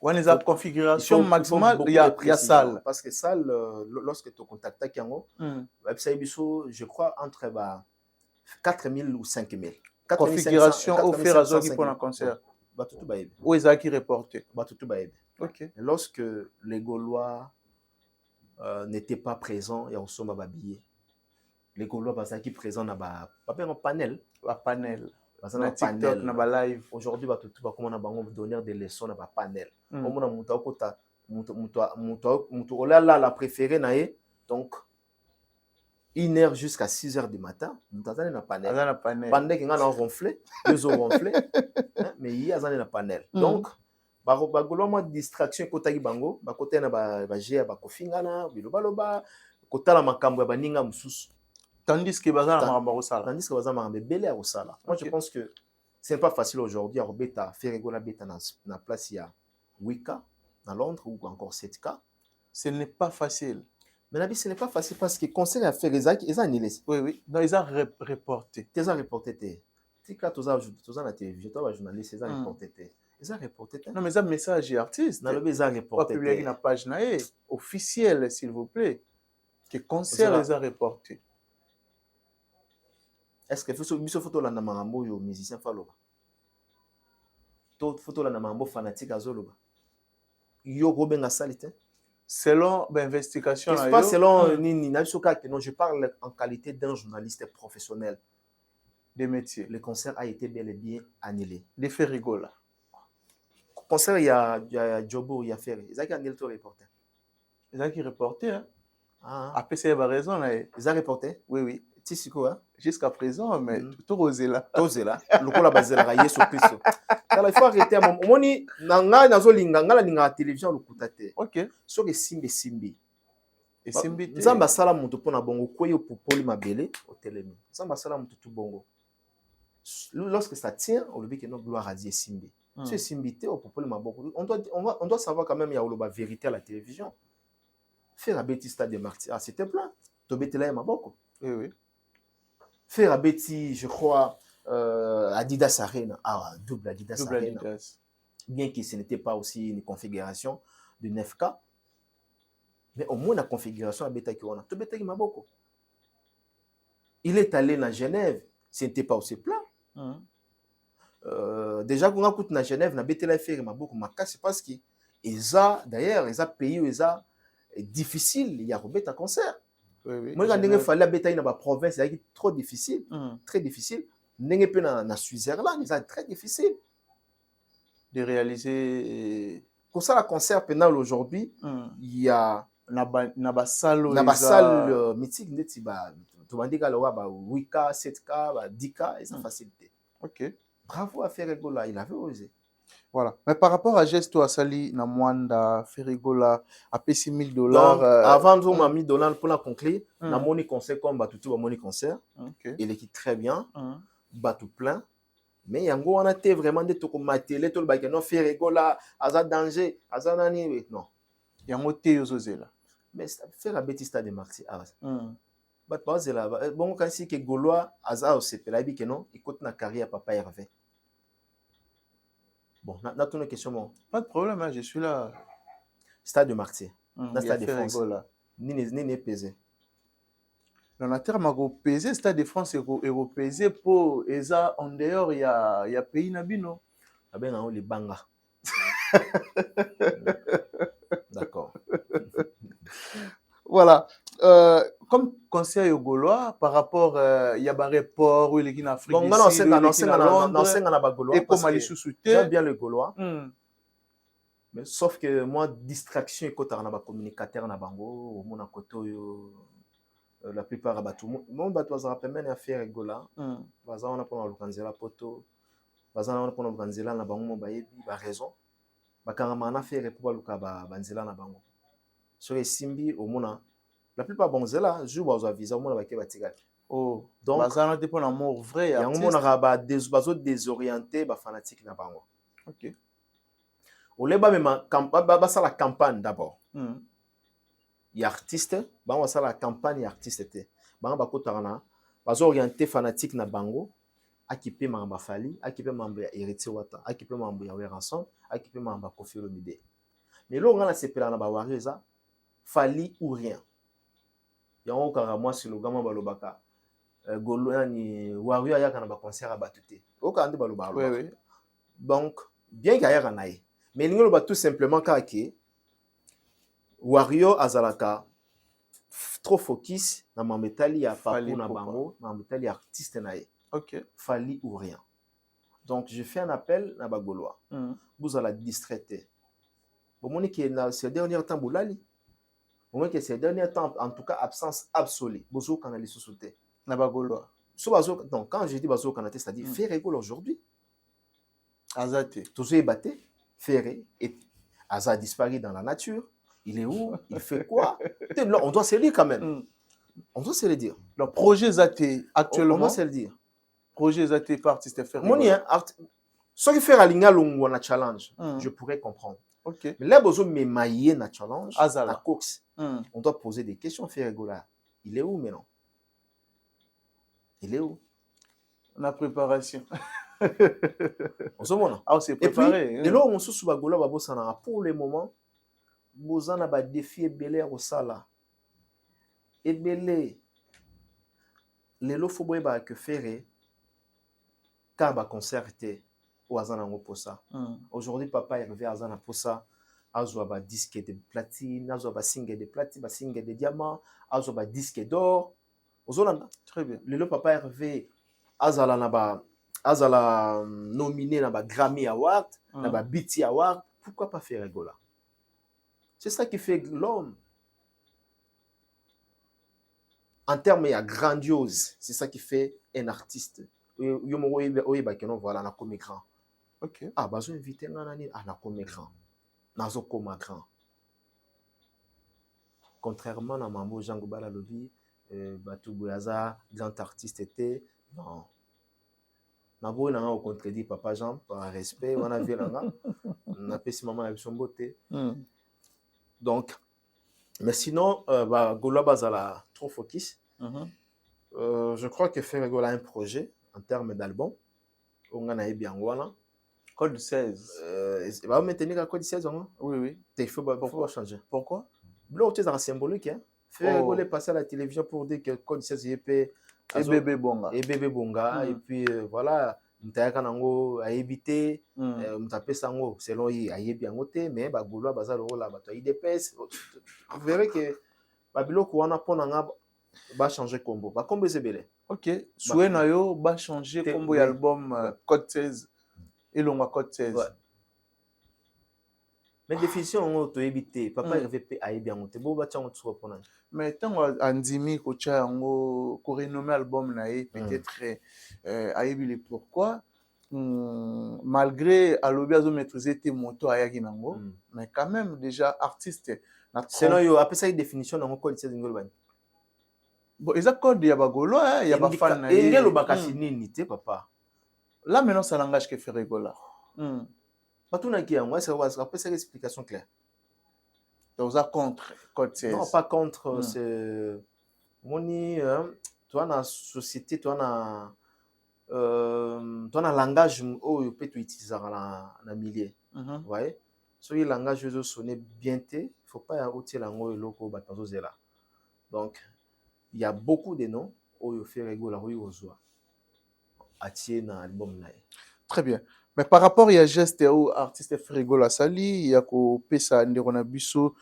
On a une configuration maximale, il y a salle. Parce que salle, lorsque tu contactes Kiango, je crois entre 4000 ou 5000. Configuration au fur et à mesure pour un concert. Où ils ont qui reporté. Okay. Lorsque les Gaulois n'étaient pas présents, il y a aussi un billet. Les Gaulois qui présents dans un panel. Un panel. Dans un panel. Live. Aujourd'hui, on va donner des leçons dans un panel. On a la préférée. Donc, 1h jusqu'à 6h du matin, nous avons un panel. Pendant qu'on a ronflé, nous avons ronflé, mais il y a un panel. Donc, bagolo distraction côté bango, ba côté na ba gé ba kofingana, bilobaloba, côté la makambo ba ninga mususu. Tandis que bazana maramba osala. Tandis que bazana maramba belé à osala. Moi je pense que c'est pas facile aujourd'hui à beta faire rigoler beta na place il y a 8K dans Londres ou encore 7K. Ce n'est pas facile. Mais ce n'est pas facile parce que conseil à faire ils ont annulé. Oui. Donc ils ont reporté. Ils ont reporté. Si quand tu as la télévision, tu as journaliste, ils ont reporté. Ils ont reporté. Non, mais ça message artiste. Non, ils ont reporté. Pas publier une page officielle, s'il vous plaît. Que concert les a reporté. Est-ce que faut photo là na marambo yo musicien faloba? Tout photo là na marambo fanatique azoloba. Yo go benga salite. Selon l'investigation, pas selon Nini, non, je parle en qualité d'un journaliste professionnel. Des métiers. Le concert a été bel et bien annulé. Des faits rigolos. Concert, il y a Jobo, il y a Ferry. Ils ont annulé tout reporter. Ils ont qui reporté, hein? Après, c'est la raison. Ils ont reporté? Oui. Tisiko, hein? Jusqu'à présent, mais tout osé là. Tout osé là. Le coup, la base de la raille sur Christ. Il faut arrêter à mon moment. Nanga nazolinga ngala ninga la télévision le kutate. OK. Sur les simbi. Et simbi. Nzamba sala mutu pona bongo koyo popoli mabele au télémi. Nzamba sala mutu tout bongo. Lorsque ça tient, on le dit que non gloire à Dieu simbi. C'est simbité au popoli maboko. On doit savoir quand même il y a la vérité à la télévision. Faire la bêtise stade de martyrs. C'était plein. Tobete là maboko. Oui. Faire la bêtise, je crois. Adidas Arena, double Adidas Arena. Bien que ce n'était pas aussi une configuration de 9K, Mais au moins la configuration à Beta Kiwana. Tout Beta Maboko. Il est allé dans Genève. Ce n'était pas aussi plat. Déjà, quand on a dans Genève, on a Beta Faire Maboko. C'est parce que d'ailleurs, ils ont pays où ils ont difficile. Il y a un concert. Oui, moi, quand il fallait Beta dans la province, c'est trop difficile. Très difficile. N'est pas dans Suisse-Irlande, c'est très difficile de réaliser. Pour ça, la concert pénal aujourd'hui, il y a na salle mythique, tu vas dire 8K, 7K, 10K, et ça facilité. Ok. Bravo à Ferregola, il avait osé. Voilà. Mais par rapport à Gesto Asali, na Mwanda, Ferregola, à PC $1000. Donc, avant de m'a mis $1000 pour la conclure, na money concert comme Batutu, money concert. Il est très bien, Batu plein. Mais yango on a été vraiment des trucs matélé tout le bac non Ferregola aza danger aza nani non yango te yozozela mais faire la bêtise de Marseille bah pas là bon quand c'est que Gaulois aza au CP bi que non écoute na carrière papa Hervé bon na ton question bon pas de problème hein, je suis là Stade de Marseille na Stade de France ni pesé dans la terre mago pesé Stade de France et pesé pour eza en dehors il y a pays nabino ah ben on les banga d'accord voilà comme conseil au Gaulois par rapport il y a un report où il est en Afrique bon non c'est na Gaulois et comme ali sous-souté j'aime bien le Gaulois mais sauf que moi distraction et côté na ba communicateur na bango mon côté la plupart à bateau mon bateau ça permet à faire rigola baza on a pour l'organiser poto baza on a pour l'organiser na bango ba yebi ba raison ba kangama na faire pour luka ba banzela na bango sur simbi au mona la plupart bonzela jour bazo visa au mona ba ke batika oh donc baza na dépend amour vrai ya mona ba bazo désorienté ba fanatique na bango OK au leba même ba ça la campagne d'abord il y a artiste bango ça la campagne artiste te bango bakotana bazo orienté fanatique na bango akipe mamba fali akipe mamba ya héritier wata akipe mamba ya ransom akipe mamba Koffi Olomide mais là on a sepela na ba wareza fali ou rien ya on kara moi sur le gama balobaka golo yani wario ya kana ba concert batute o ka andi baloba oui donc bien qu'il y a naï mais l'ingolo ba tout simplement que Wario azalaka trop focus na mametali ya papu na bango na mametali artiste na ye OK fali ou rien donc je fais un appel na bagolois vous allez distraiter bon moni que na ces derniers temps boulali au moins que ces derniers temps en tout cas absence absolue bozo kanali sous-souté na bagolois so bazo donc quand je dis bazo kanate c'est-à-dire faire rigolo aujourd'hui azate tous les batté ferré et Aza disparu dans la nature. Il est où? Il fait quoi? On doit se le dire quand même. On doit se le dire. Le projet Zate, actuellement. On doit se le dire. Projet Zate par artiste faire. Mon ce qui fait la ligne longue na challenge, je pourrais comprendre. OK. Mais là, besoin de mailler na challenge, na cox. On doit poser des questions faire rigoler. Il est où maintenant? Il est où? La préparation. On se voit. Ah, c'est préparé. Et puis, de là, on se souvient pour le moment. Vous avez un défi belé au sala. Et belé, les lots faut boire que faire quand va concerter au Azana pour ça. Aujourd'hui, papa est revenu à Azana pour ça. Azoba disque de platine, azoba single de platine, single de diamant, azoba disque d'or. Très bien. Le papa est revenu Azala naba Azala nominé naba Grammy Award, naba BT Award. Pourquoi pas faire rigoler? C'est ça qui fait l'homme. En termes grandiose, c'est ça qui fait un artiste. Voilà, na comme grand. OK. Ah, bazo invité nani na comme grand. Nazo comme grand. Contrairement à Mambo Jean Goubala Lobi, Batou Bouyaza, grand artiste était non. Nabo na au contredit papa Jean par respect, on a vu là. On a payé maman avec son beauté. Donc, mais sinon, Golo Bazala trop focus. Je crois que Ferregola a un projet en termes d'album. On a bien voilà. Code 16. Il va maintenir la code 16 hein? Oui, oui. Il faut changer. Pourquoi? Blanc, tu es symbolique. Hein? Faire rigoler, passer à la télévision pour dire que code 16 EP. Et bébé bonga. Et bébé bonga. Et puis voilà. Mutayaka nango a évité. Mutapé sango. Selon lui, a évité en côté. Mais bagoulo, bazar là, bato il dépêche. Vous verrez que babilo kouana ponanga va changer combo. Ba combo c'est belé. Ok. Souhait na yo va changer combo album code 16. Et l'on va code 16. Ouais. Mais définition on to éviter. Papa il avait a évité en côté. Bo ba chango tu reprenant. Mais tant andimi ko cha ngo ko renommer album na peut-être a évité pourquoi malgré alobi azo maîtriser tes motos ayaki nango mais quand même déjà artiste selon yo après ça une définition dans code 16 ngolban. Bon eza code ya bagolo ya ba fan na ye ngelo bakasi nini te papa. Là maintenant ça langage que fait rigola. Patuna qui yango ça va après ça explication claire. Donc ça contre code 16. Non pas contre c'est moni toi na société toi na langage oyo peut utiliser na milieu. Ouais. So le langage veut sonner bien té, faut pas ôter lango loko batanzo zela. Donc il y a beaucoup de noms oyo fait rigola oyo ozwa. Atie na album na. Très bien. Mais par rapport à geste ou artiste Frigola Sali, il y a ko pesa ndero biso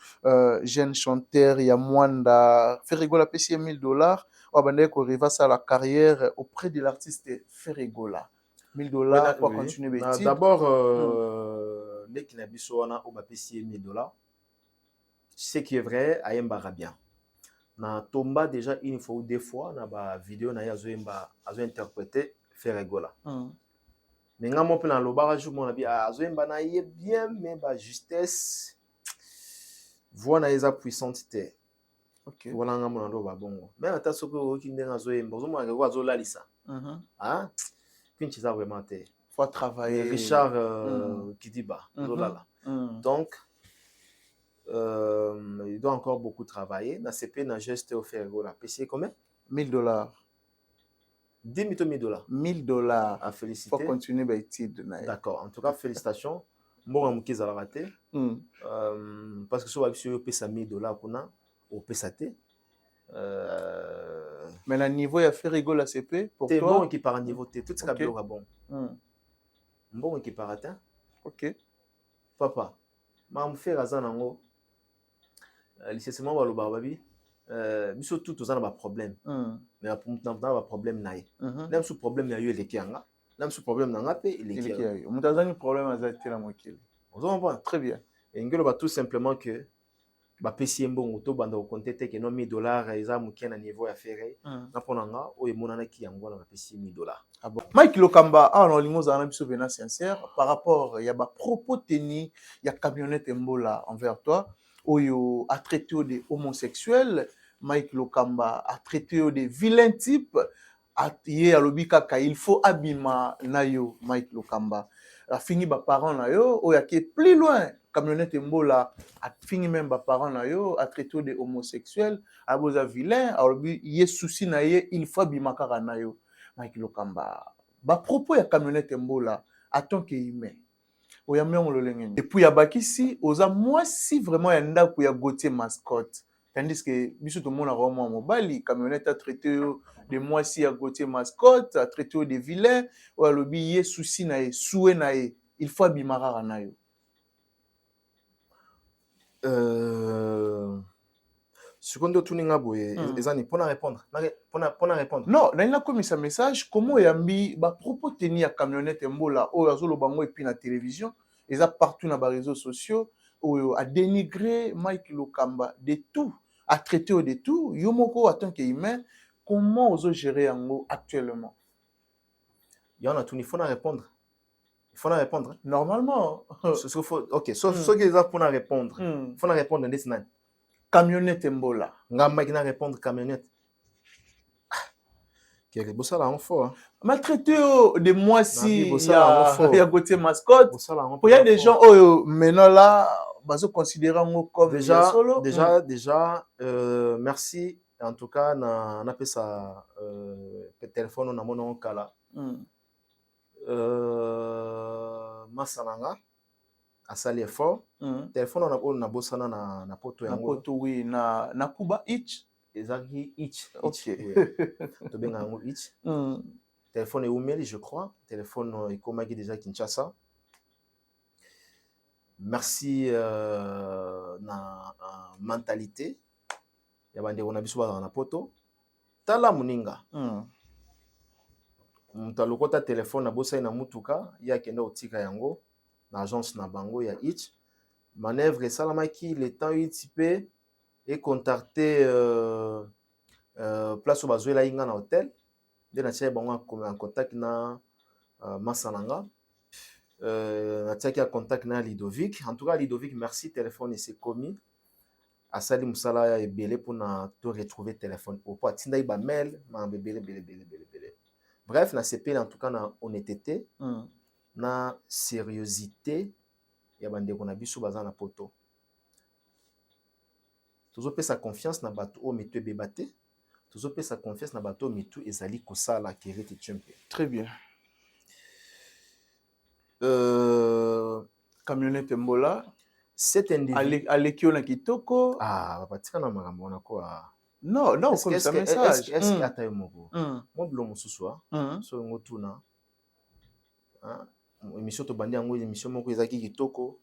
jeune chanteur, il y a Mwanda Frigola pesi $1000 ou bande ko reverse la carrière auprès de l'artiste Frigola. $1000 pour continuer bêtise. D'abord nek na biso wana o ba pesi $1000. Ce qui est vrai, ayembara bien. Na tomba déjà une fois ou deux fois na ba vidéo na yazo yemba azo interpréter Frigola. Mais nga mo pe na lobara jou mon abi azo yemba na ye bien mais ba justesse voix na eza puissante te. OK. Wala nga mo na ndo ba bongo. Mais ata soko ki ndenga azo yemba zo mo nga azo lalisa. Ah pinchi za vraiment te. Faut travailler. Richard Kidiba zo lala. Donc il doit encore beaucoup travailler. Na CP na geste au Frigola. Payé combien? $1000. $10,000. $1000. À féliciter. Faut continuer bêtise. D'accord. En tout cas, félicitations. Moi, je suis raté. Parce que si on paye $1,000 on paye ça. Mais le niveau, il a fait rigoler à CP. Pour toi. Bon qui par niveau, tout ce qui est bon. Bon qui par atteint. Ok. Papa, je fais razan nango. Licenciement wa lobababi. Biso tout tous en a problème. Mais pour maintenant a problème naï. Même sous problème na yo elekianga. Même sous problème na ngape elekianga. On t'a donné problème à zati la mokili. On comprend très bien. Et ngelo ba tout simplement que ba pesi mbongo to banda ko compter que no $1000 eza mukena niveau ya ferré. Na ponanga o emonana ki yango na ba pesi $1000. Ah bon. Mike Lokamba a no limoza na biso vena sincère par rapport ya ba propos teni ya camionnette Mbola envers toi oyo a traité de homosexuels. Mike Lokamba a traité des vilains types. Il faut abima nayo Mike Lokamba. A fini ba parents nayo o ya qui est plus loin camionnette Mbola a fini même ba parents nayo a traité des homosexuels a boza vilain a lobi yé souci na ye il faut abima kaka nayo Mike Lokamba. Ba propos ya camionnette Mbola a tant que humain. O ya mengo lolengeni. Et puis ya bakisi oza moi si vraiment ya ndako ya Gauthier mascotte. Tandis que biso tout le monde a vraiment mobile camionnette a traité de moi si à Gauthier mascotte a traité de vilain ou à lobby yé souci na ye souhait na ye il faut abimara na yo. Secondo tuninga boye ezani pour répondre. Pour répondre. Non, na ina comme ça message comment yambi ba propos tenir à camionnette Mbola o azolo bango et puis na télévision ils a partout na ba réseaux sociaux ou a dénigré Mike Lokamba de tout, a traité de tout. Yomoko en tant qu'humain, comment oso gérer yango actuellement? Il y en a tout, il faut répondre. Il faut répondre. Normalement. Ok, sauf que les pour répondre. Il faut répondre dans des semaines. Camionnette Mbola. Nga Mike na répondre camionnette. Qui est bossa là en fort. Maltraité de moi si il y a Gauthier mascotte. Il y a des gens maintenant là bazo considérer comme déjà merci en tout cas on appelle ça téléphone on a mon kala masalanga asali effort. Téléphone on a bosana na poto na yango. poto oui na Kuba each. Ezaki each. Ok. To benga yango each. Téléphone eumeli je crois. Téléphone ekomaki déjà Kinshasa. Merci na mentalité. Ya bande on a biso na poto. Tala muninga. Mutalokota téléphone na bosa na mutuka ya kenda otika yango na agence na bango ya each. Manœuvre salamaki le temps UTP et contacter place où bazoela inga na hôtel de na tia bango en contact na Masananga na tia ki contact na Ludovic. En tout cas Ludovic merci, téléphone s'est commis asali musala ya ebele pour na to retrouver téléphone au point tinda ba mail ma bele. Bref na CP en tout cas na honnêteté na sérieuxité ya bande ko na biso baza na poto. Toujours pesa confiance na bato o metu bebate. Toujours pesa confiance na bato metu ezali kosala kerete chempe. Très bien. Camionnette Mbola. C'est individu. Alekio na kitoko. Ah, batika na makambo na quoi. Non, comme ça message. Est-ce que atayo moko? Mo bilo mosuswa. So ngotuna. Émission to bandi yango émission moko ezaki kitoko.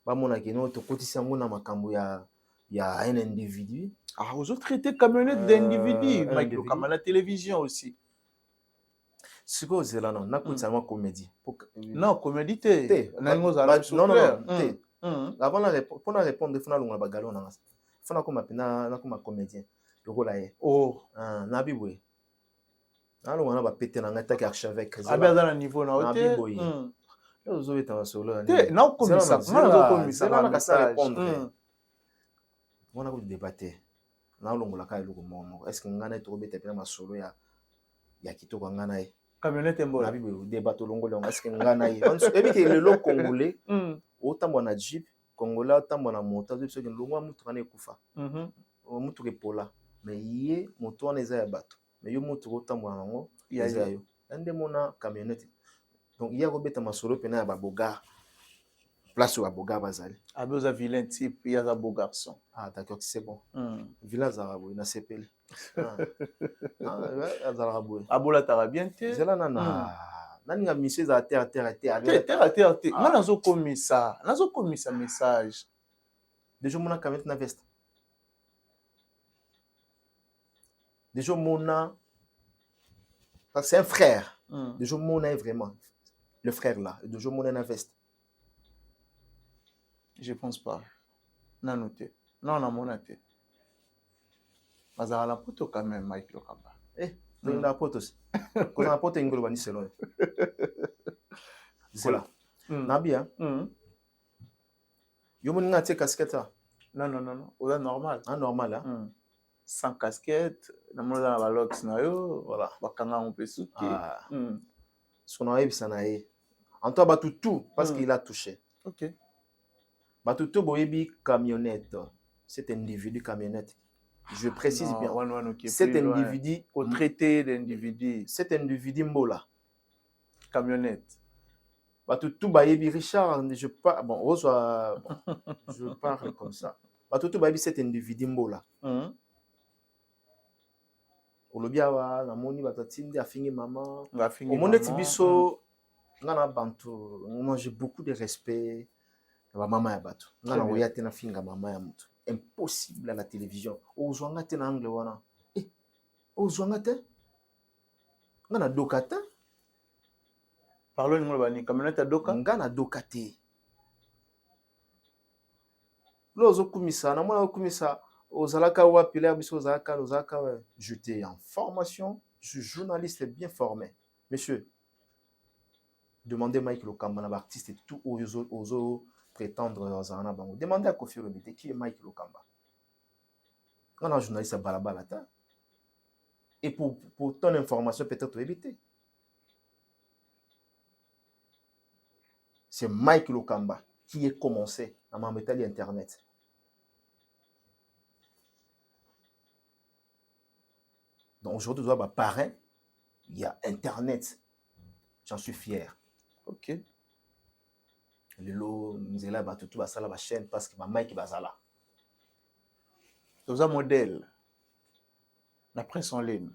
Ba mona keno to kotisa yango na makambo ya un individu. Ah, vous autres traitez camionnette d'individu. Mike Lokamba la télévision aussi. C'est quoi zela non? Na kotisa yango comédie. Non, comédie te. Non. Avant pour répondre, il faut na bagalo na ngasa. Faut na koma pena na koma comédien. Lokola ye. Oh. Na bibwe. Na lo wana ba pété na ngata ki archevêque. Abaza na niveau na hotel. Na bibwe. Ozo beta solo. Te, na komisa. Na komisa na kasa répondre. Mona ko débattre. Na longola ka eloko momo. Est-ce que ngana to beta pena masolo ya kitoko ngana ye. Camionnette Mbola. Na bibwe débat longola est-ce que ngana ye. Ebi ke le congolais. Autant na jeep congolais autant na moto zo ke longo mutu kana ekufa mutu ke pola mais ye moto wana eza ya bato mais yo mutu autant nango eza yo ande mona camionnette donc il y a robeta masolo pena ya baboga place où baboga bazali abeza vilain type ya za beau garçon. Ah d'accord c'est bon vilain zarabo na sepele zarabo abola tara bien te zela nana nani nga mission za terre nga nazo komisa message déjà mona camionnette na veste déjà mona c'est un frère déjà mona vraiment le frère là déjà mona na veste je pense pas na noté non na mona te bazala poto quand même Mike Lokamba donc na poto ko na poto ngolo bani selon voilà na bien yo moni nga te casquette non oza normal normal hein sans casquette na mona na balox na yo voilà bakanga on peut souki ce qu'on a ebisa na ye en toi tout parce qu'il a touché. OK Batuto boyebi camionnette cet individu camionnette je précise bien cet individu au traité d'individu cet individu Mbola camionnette Batuto bayebi Richard je pas bon je parle comme ça Batuto bayebi cet individu Mbola olobi awa na moni batatindi afingi maman au monde tibiso ngana bantu moi j'ai beaucoup de respect ba mama ya bato ngana oya tena finga mama ya mutu impossible à la télévision ozwanga te na angle wana ozwanga te ngana doka te parlons ngolo bani camionnette doka ngana doka te lozo kumisa na mona kumisa ozalaka wapi la biso ozalaka j'étais en formation je suis journaliste bien formé monsieur demandez Mike Lokamba na artiste et tout ozo prétendre ozana bango demandez à Kofi Olomide qui est Mike Lokamba on a un journaliste à balabala ta et pour ton information peut-être éviter c'est Mike Lokamba qui est commencé à m'embêter internet donc aujourd'hui je dois parrain il y a internet j'en suis fier. OK lelo nzela ba tutu basala ba chaîne parce que mama qui bazala toza modèle na presse en ligne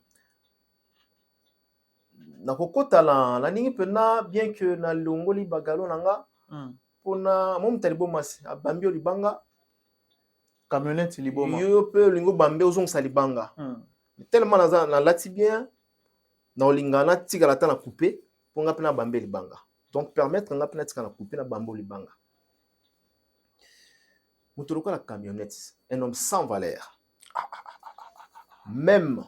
na kokota la ningi pena bien que na longoli bagalo nanga pona mom talibo masi abambi libanga camionnette liboma yo pe lingo bambe ozong sa libanga tellement na lati bien na olingana tika la ta na couper ponga pena bambe libanga donc permettre nga pena tika na couper na bambo libanga mutuluko la camionnette un homme sans valeur même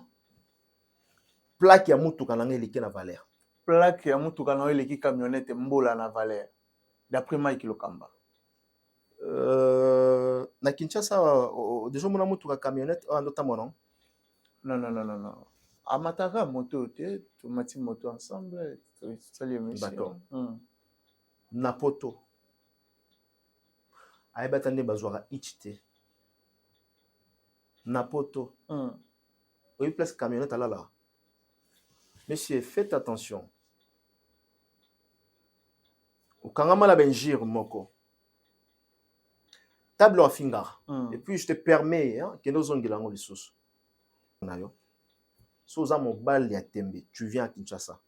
plaque ya mutuka nanga eleki na valeur plaque ya mutuka na eleki camionnette mbola na valeur d'après Mike Lokamba na Kinshasa déjà mona mutuka camionnette andota mono non amataka moto te tomati moto ensemble salut monsieur d'accord na poto ayebata nde bazwaka ichite na poto oyi place camionnette alala monsieur faites attention okangama la benjir moko table en fingar et puis je te permets que nous ongelango lisusu nayo so za mobile ya tembe tu viens à Kinshasa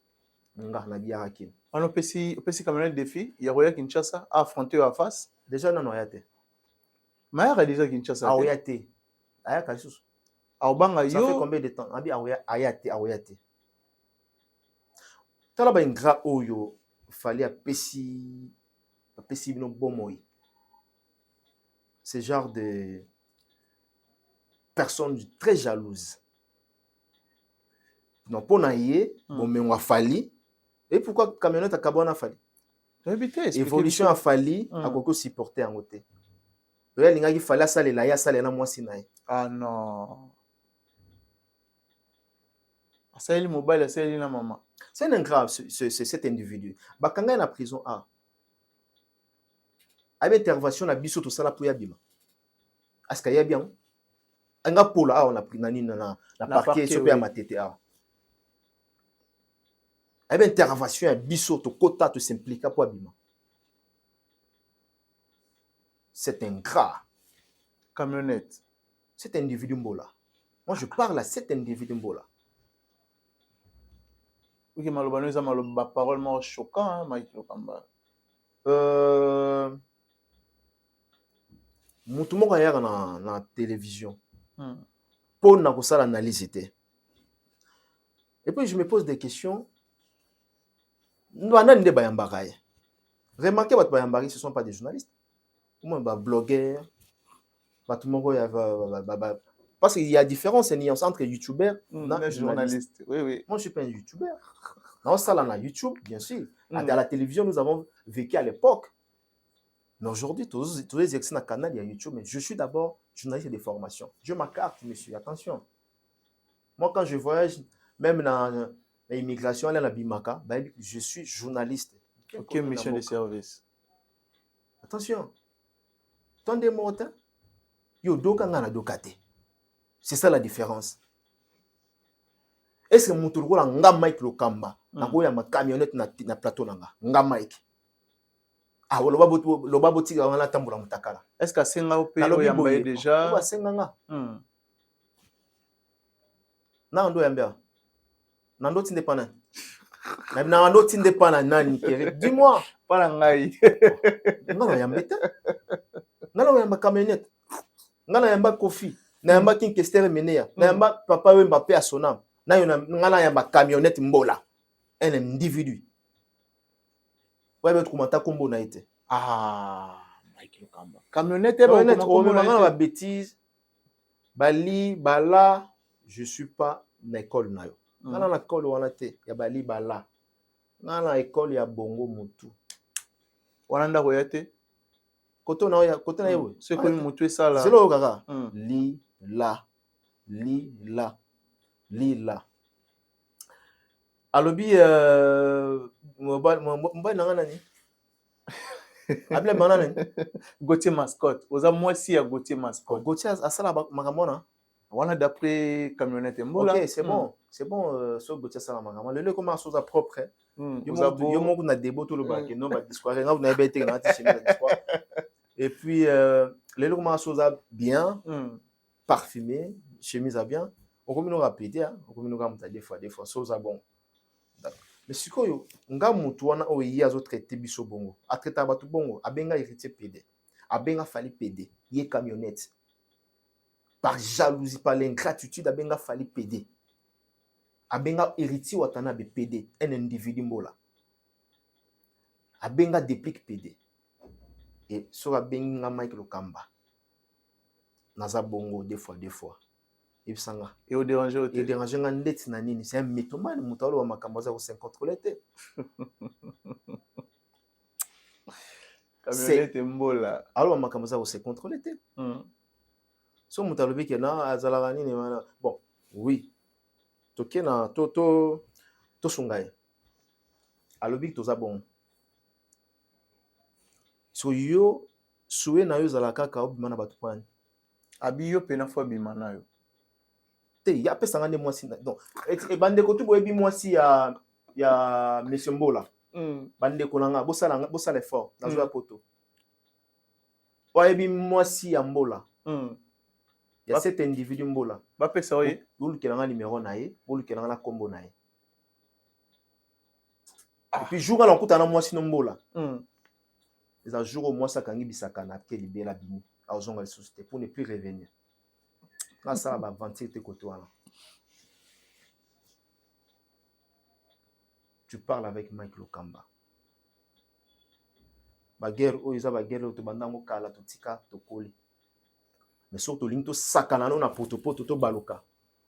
nga na biara kin ano pesi camionnette défi ya roya Kinshasa affronter en face déjà non yate Maya déjà Kinshasa ayate ayaka lisusu banga yo ça fait combien de temps abi ayate tala ba ingra oyo fallait apesi bino bomoi ce genre de personne très jalouse non pona yé bon mais on a fallu et pourquoi camionnette à carbone a fallu évolution a fallu à koko supporter en côté le linga qui fallait ça les la ya ça les na moi sinaï ah non ça il mobile ça il na maman c'est un grave c'est cet individu bakanga na prison avec intervention na biso to sala pour ya bima aska ya bien anga pola on a pris nani na parquet so pe matete avec intervention ya biso to kota to s'impliquer pour bima c'est un gras camionnette cet individu mbola moi je parle à cet individu mbola ok maloba no za maloba parole mo choquant Mike Lokamba mutu moko ayaka na télévision pour na kosala analyse te et puis je me pose des questions nani nde bayambaka ye remarquez bato bayambaki ce sont pas des journalistes ou même ba blogueurs bato moko ya parce qu'il y a différence et nuance entre youtubeur et journaliste oui moi je suis pas un youtubeur non ça là na YouTube bien sûr à la télévision nous avons vécu à l'époque mais aujourd'hui tous les ex na canal il y a YouTube mais je suis d'abord journaliste de formation je ma carte monsieur attention moi quand je voyage même dans l'immigration là na Bimaka je suis journaliste ok mission de service attention tondé mota yo doka ngana dokate c'est ça la différence est-ce que mutu lokola nga Mike Lokamba na koya ma camionnette na plateau nanga nga Mike loba botika wana tambola mutakala est-ce que senga ope oyamba déjà ba senga nga na ndo yamba na ndo tinde pana na ndo tinde pana nani kere dis-moi para ngai nga yamba te nga yamba camionnette nga yamba Kofi na yamba King Kester Menea na yamba Papa Wemba pe Asonam na ngana yamba camionnette mbola un individu ouais tu commenta kombo na été Mike Lokamba camionnette on me ngana ba bêtise bali bala je suis pas na école na yo ngana na école wana te ya bali bala ngana école ya bongo mutu wana ndako ya te koto na yo c'est comme mutu esala c'est lo kaka li la alobi mobile nanga nani abile banana Gauthier mascotte oza mwasi ya Gauthier mascotte Gauthier asala makamona Voilà d'après camionnette Mbola. Ok, c'est bon. C'est bon, so Gauthier Salamangama. Le comme chose à propre. Yo mon na débo tout le bac. Non, bah discours. Vous n'avez pas été dans la chemise discours. Et puis, le comme chose à bien, parfumé, chemise à bien. On comme nous rapide, on comme nous ramène des fois, chose à bon. Mais si quoi nga mutu wana o yi azo traiter biso bongo. A traiter batu bongo, abenga héritier PD. Abenga fali PD, yé camionnette. Par jalousie, par l'ingratitude, abenga fali PD. Abenga héritier watana be PD, un individu mbola. Abenga déplique PD. Et sur abenga Mike Lokamba. Naza bongo deux fois. Et puis sanga. Et au déranger au et déranger nga ndeti na nini, c'est un mythomane mutalo wa makambo za ko 50 lete. Camionnette Mbola. Alors makambo za ko 50 lete. So mutalobi ke na azala nini wana. Bon, oui. Toke na to sungaye. Alobi to za bon. So yo suwe na yo zala kaka obima na batu kwani. Abi yo pena fo bima na yo. Te ya pesa ngande mwasi na. Donc e bande ko tu boyebi mwasi ya Monsieur Mbola. Bande ko nanga bosala effort na zo ya poto. Boyebi mwasi ya Mbola. Il y a cet individu Mbola. Ba pesa oye. Bulu kelanga numéro na ye, bulu kelanga na kombo na ye. Et puis jour à l'encontre na mwasi no Mbola. Les un jour au moins ça kangi bisaka na ke libela bini. A ozonga les sociétés pour ne plus revenir. Là ça va avancer tes côtés là. Tu parles avec Mike Lokamba. Ba guerre o isa ba guerre to bandango kala to tika to koli. Mais surtout, l'into sakana na poto to baluka.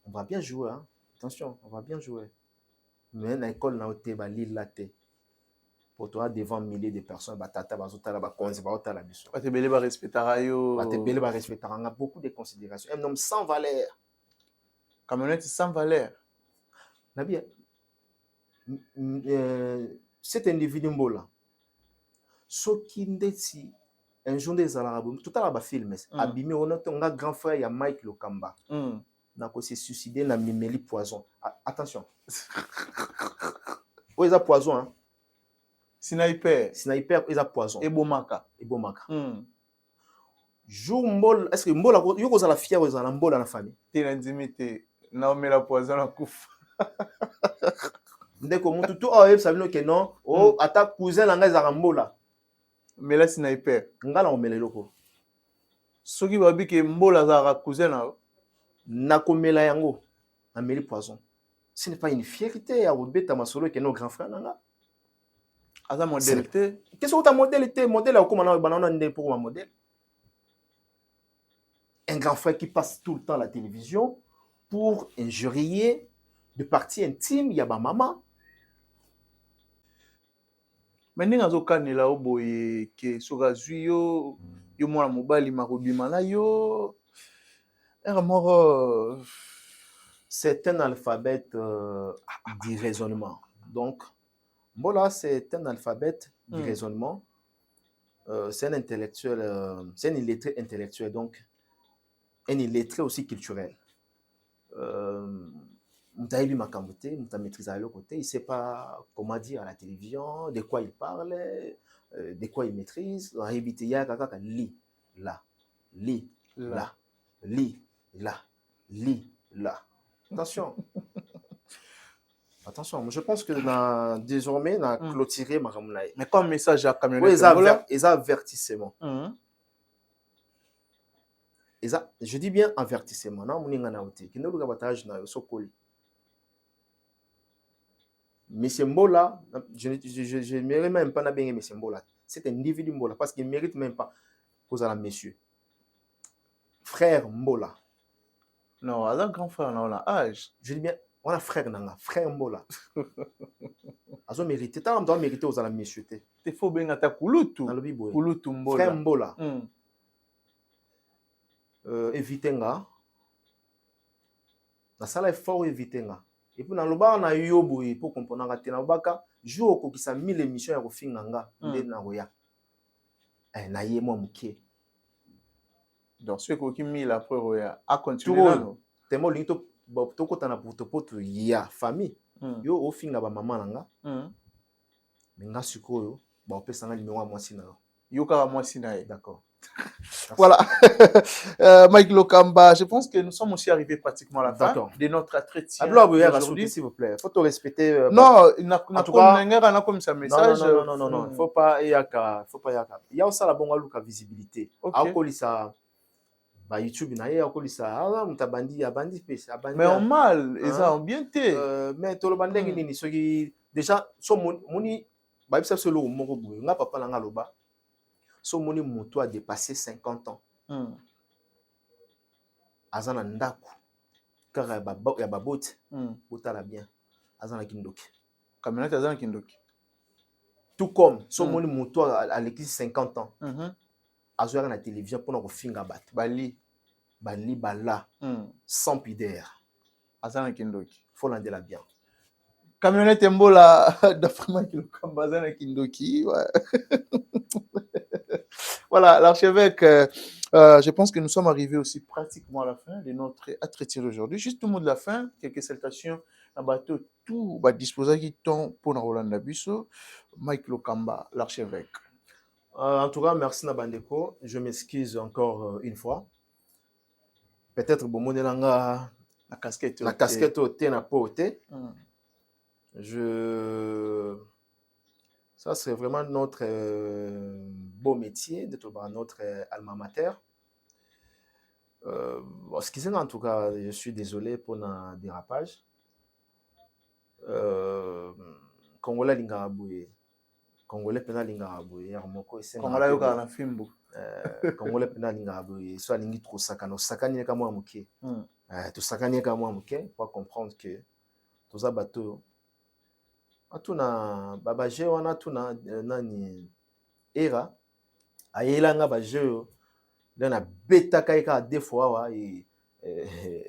On va bien jouer, hein. Attention, on va bien jouer. Mais dans l'école, na ote ba lille la te. Pour toi, devant milliers de personnes, ba tata ba zota la ba konzi ba ota la biso. Ba te belé ba respectera yo. Ba te belé ba respectera. On a beaucoup de considération. Un homme sans valeur. Camionnette sans valeur. Na bien. Cet individu Mbola. Soki ndeti un jour des Arabes, tout à l'heure, film, abîmé, on a un grand frère, il y a Mike Lokamba. N'a pas se suicidé, n'a mimeli poison. Attention. Oh, ils ont poison, hein. Sniper, ils ont poison. Ebomaka. Jour Mbol, est-ce que Mbola, il y a la fière, ils ont la Mbola dans la famille. T'es l'intimité. Non, mais la poison, la couffe. Dès que mon tout, oh, ça veut dire que non, oh, à ta cousin, la ngaise à Mbola. Mais là, sniper. Ngala on met le loko. Ce qui va dire que Mbola zara cousin na. Nakomela yango. Ameli poison. Ce n'est pas une fierté à Robeta Masolo qui est nos grands frères nanga. Aza modélité. Qu'est-ce que ta modélité? Modèle à comment on a pour un modèle. Un grand frère qui passe tout le temps à la télévision pour injurier de parties intimes, il y a ma maman. Mais ndenge azokanela o boye ke soka zwi yo mwana mobali makobima na yo c'est un alphabet du raisonnement. Donc Mbola c'est un alphabet du raisonnement. C'est un intellectuel, c'est un illettré intellectuel, donc un illettré aussi culturel. Mutaïbi Makambote, Muta maîtrise à l'autre côté, il ne sait pas comment dire à la télévision, de quoi il parle, de quoi il maîtrise. On a évité hier, li, là, li, là, li, là, li, là. Attention. Attention, je pense que désormais, on a clôturé ma ramoulaye. Mais comme message à camionnette. Oui, ils ont avertissement. Je dis bien avertissement. Non, mon ingana outé. Qui ne le gabatage na sokoli. Monsieur Mbola, je ne mérite même pas bien Monsieur Mbola. C'est un individu Mbola parce qu'il ne mérite même pas cause à la monsieur. Frère Mbola. Non, à un grand frère, on a âge. Je dis bien, on a frère Nanga, frère Mbola. Azo mérité, t'as doit mériter aux à la monsieur. T'es faux bien à ta kulutu. Kulutu Mbola. Frère Mbola. Évitenga. Na sala effort évitenga. Et puis dans le bar na yobo pour comprendre que na baka jour ko kisa 1000 émissions ya kofinganga nde na roya. Na ye mo mukie. Donc ce ko ki 1000 après roya a continuer là. tellement olingi tokotana potopoto ya famille yo ofinga bamama na nga me nga sikoyo baopesanga numéro ya mwasi na yo yo kaka mwasi na ye. D'accord. Voilà. Mike Lokamba, je pense que nous sommes aussi arrivés pratiquement à la fin de notre entretien. Aujourd'hui, s'il vous plaît. Il faut te respecter. Non, il en tout cas, n'a comme ça message. Non. Il faut pas yaka. Il y a aussi la bonne visibilité. Ça YouTube na ye akolisa mutabandi abandi pesa abandi. Mais en mal, ils ont bien été. Mais tout le monde nini soki déjà so moni ba bisa solo moko boye nga papa na nga loba. So moni moto a dépassé 50 ans. Azana ndaku. Kaka ya babote. Otala bien. Azana kindoki. Kamionete azana kindoki. Tout comme so moni moto à l'église 50 ans. Azoya na télévision pour na kofinga bat. Bali bala. Sans pudeur. Azana kindoki. Faut l'andela bien. Camionnette Mbola d'Afrique qui le Kambazana Kindoki. Voilà, l'archevêque, je pense que nous sommes arrivés aussi pratiquement à la fin de notre entretien d'aujourd'hui. Juste au mot de la fin, quelques salutations à bateau, tout va disposer qui tombe pour Rolanda Busso, Mike Lokamba, l'archevêque. En tout cas, merci Nabandeko. Je m'excuse encore une fois. Peut-être bon la casquette au thé n'a pas au thé. Ça, c'est vraiment notre beau métier, notre alma mater. Excusez-moi, en tout cas, je suis désolé pour le dérapage. Congolais Lingaboué. Congolais Pena Lingaboué. Congolais Yoka na Fimbo. Congolais Pena Lingaboué. Soit Lingi trop sakano. Sakani ka moi mouké. Tout sakani ka moi mouké. Pour comprendre que tout ça bateau. Atuna babaje wana tuna nani era ayelanga baje na beta kaika deux fois wa et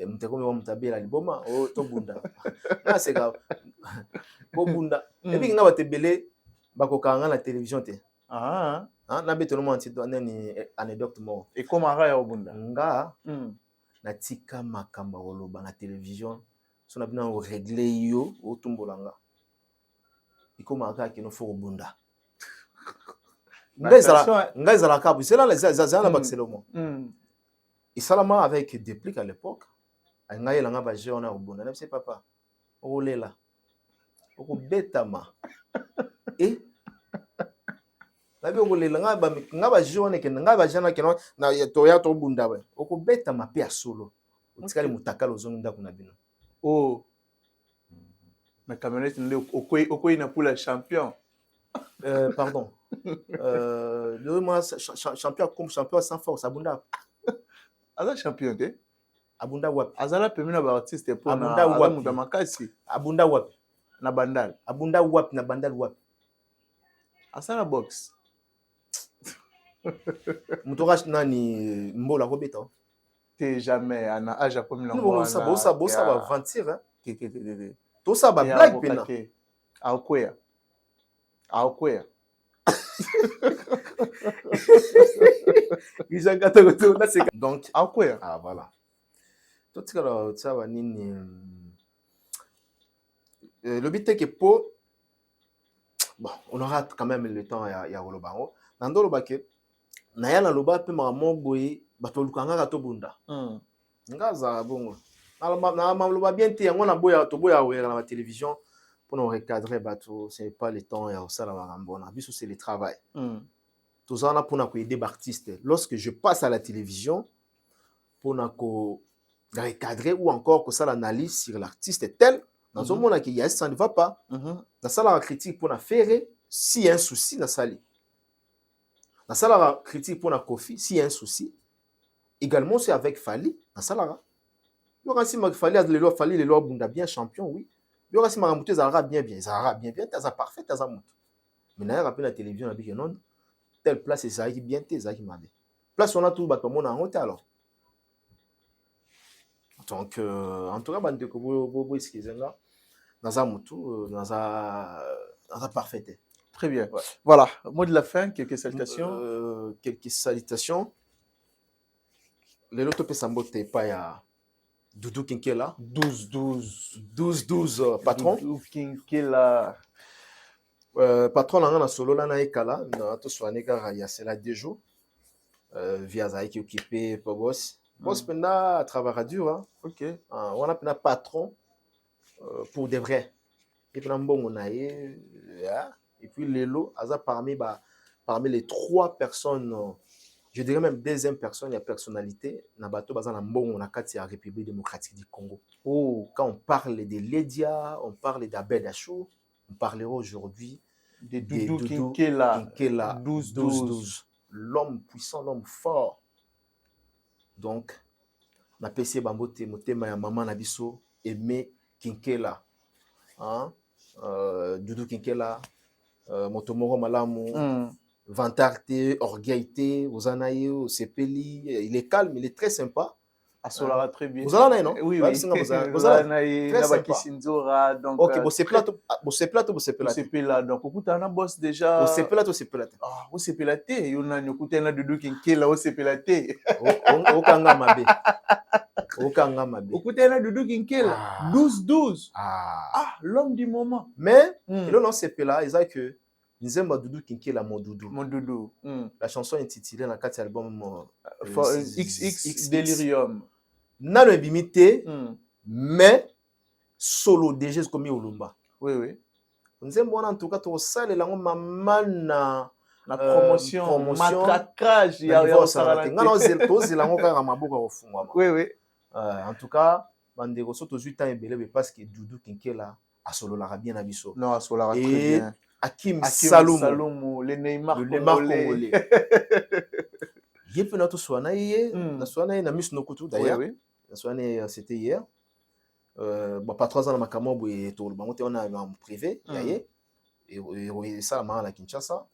mtekomi wa mtabela liboma o tobunda na seka bobunda et puis nga batebele bakokanga na télévision te na beto no manti nani anecdote mo et comment ara obunda nga na tika makamba oloba na télévision so na bina o régler yo o tumbolanga comme un gars qui nous faut au bunda. Ngai la kabu, c'est là les la maximum. Et seulement avec des pliques à l'époque, ngai la ngaba on a au bunda. Ne sais papa, au lela, au betama. Et la bio au lela ngaba jona que ngaba jana que na toya to bunda we. Au betama pe solo. Utikali mutakalo zonda kuna bino. Oh. Mais camionnette Okoye na pour la champion. Pardon. Le moi champion comme champion sans force Abunda. Aza champion te? Abunda wap. Azala pemina ba artiste pour Abunda wap na makasi. Abunda wap. Na bandal. Abunda wap na bandal wap. Asala box. Mutorash nani mbola kobeta. T'es jamais ana âge comme la moi. Bosa va mentir hein. Tout ça va blague pena. Aokwea. Donc Aokwea. Ah voilà. Tout ça va nini le but est que pour bon, on aura quand même le temps ya Rolobango. Nando lobake na ya na loba pe mama boye bato lukanga to bunda. Ngaza bongo. Na maloba bien te yango na boya to boya oya na télévision pour nous recadrer bateau c'est pas le temps ya ça la marambona biso c'est le travail. Tout ça on a pour na ko aider artiste lorsque je passe à la télévision pour na ko recadrer ou encore que ça l'analyse sur l'artiste tel dans un monde qui ça ne va pas dans ça la critique pour na faire si y a un souci dans ça dans ça la critique pour na Kofi si y a un souci également c'est avec Fali dans ça la il y aura si Fali les lois bunda bien champion oui il y aura si Maramouté Zara bien t'as parfait t'as monte mais n'a rappelé la télévision avec non telle place c'est ça qui bien t'es ça qui m'a dit place on a tout battre mon en honte alors donc en tout cas bande que bobo excusez-moi dans un mutu dans un parfait très bien ouais. Voilà mot de la fin quelques salutations les loto pe sambote pas ya Doudou Kinkela. 12 patron. Doudou Kinkela. Patron na solo là na ekala na to soane ka ya c'est là 2 jours. Via Zai qui occupé pour boss. Boss pena travail dur hein. OK. On a pena patron pour de vrai. Et puis bon on a et puis Lelo aza parmi les 3 personnes je dirais même deuxième personne, il y a personnalité na bato baza na mbongo na kati ya République démocratique du Congo. Oh, quand on parle de Ledia, on parle d'Abed Achou, on parlera aujourd'hui de Doudou Kinkela 12-12. L'homme puissant, l'homme fort. Donc, na PC Bambote, motema ya maman na biso, Aimé Kinkela. Hein? Doudou Kinkela, Motomoro Malamu, Vantarte, Orgueilté, Ozanaye, Sepeli. Il est calme, il est très sympa. Asolara très bien. Vous allez non? Oui, très sympa. Donc, ok, bon c'est plat, donc beaucoup t'en boss déjà. C'est plat. Ah, c'est pelaté. Il y en a une côté na Doudou Kinkela, c'est pelaté. Okanga mabe. Côté na Doudou Kinkela, 12-12. Ah, l'homme du moment. Mais il on c'est plat, ils que Nzemba Doudou Kinkela mon doudou. La chanson est intitulée dans 4 albums XX Delirium. N'a le bimité, mais solo déjà comme Olumba. Oui. Nzemba en tout cas to sale la maman na promotion matraquage ya osala ngana ozela ngoka ka maboka ofungwa. Oui. En tout cas bandeko soto 8 ans ebele parce que Doudou Kinkela a solo la bien na biso. Non, a solo la très bien. Hakim Saloum, le Neymar congolais. Yepena to soanaye, na soanaye na Miss Nokutu d'ailleurs. Oui. Na soanaye c'était hier. Pas 3 ans na makambo et tout le bango on a en privé, yaye. Et ça la mara la Kinshasa.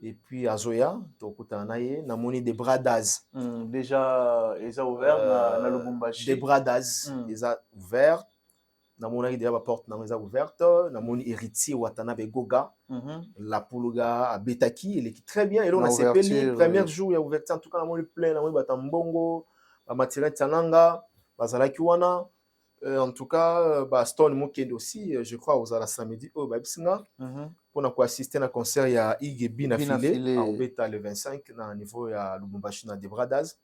Et puis à Zoya, to kutanaye na moni des bradas. Déjà ils ont ouvert na Lubumbashi. Des bradas, ils ont ouvert. Na moni déjà la porte na mesa ouverte, na moni héritier Watanabe Goga, la Puluga à Betaki, il est très bien et là on a sepeli premier jour il y a ouverture en tout cas na moni plein na moni batambongo, ba matériel tsananga, bazalaki wana en tout cas Stone Mokende aussi je crois aux ala samedi au babsinga pour na assister na concert ya Igebi na filé à Obeta le 25 na niveau ya Lubumbashi na des bradas.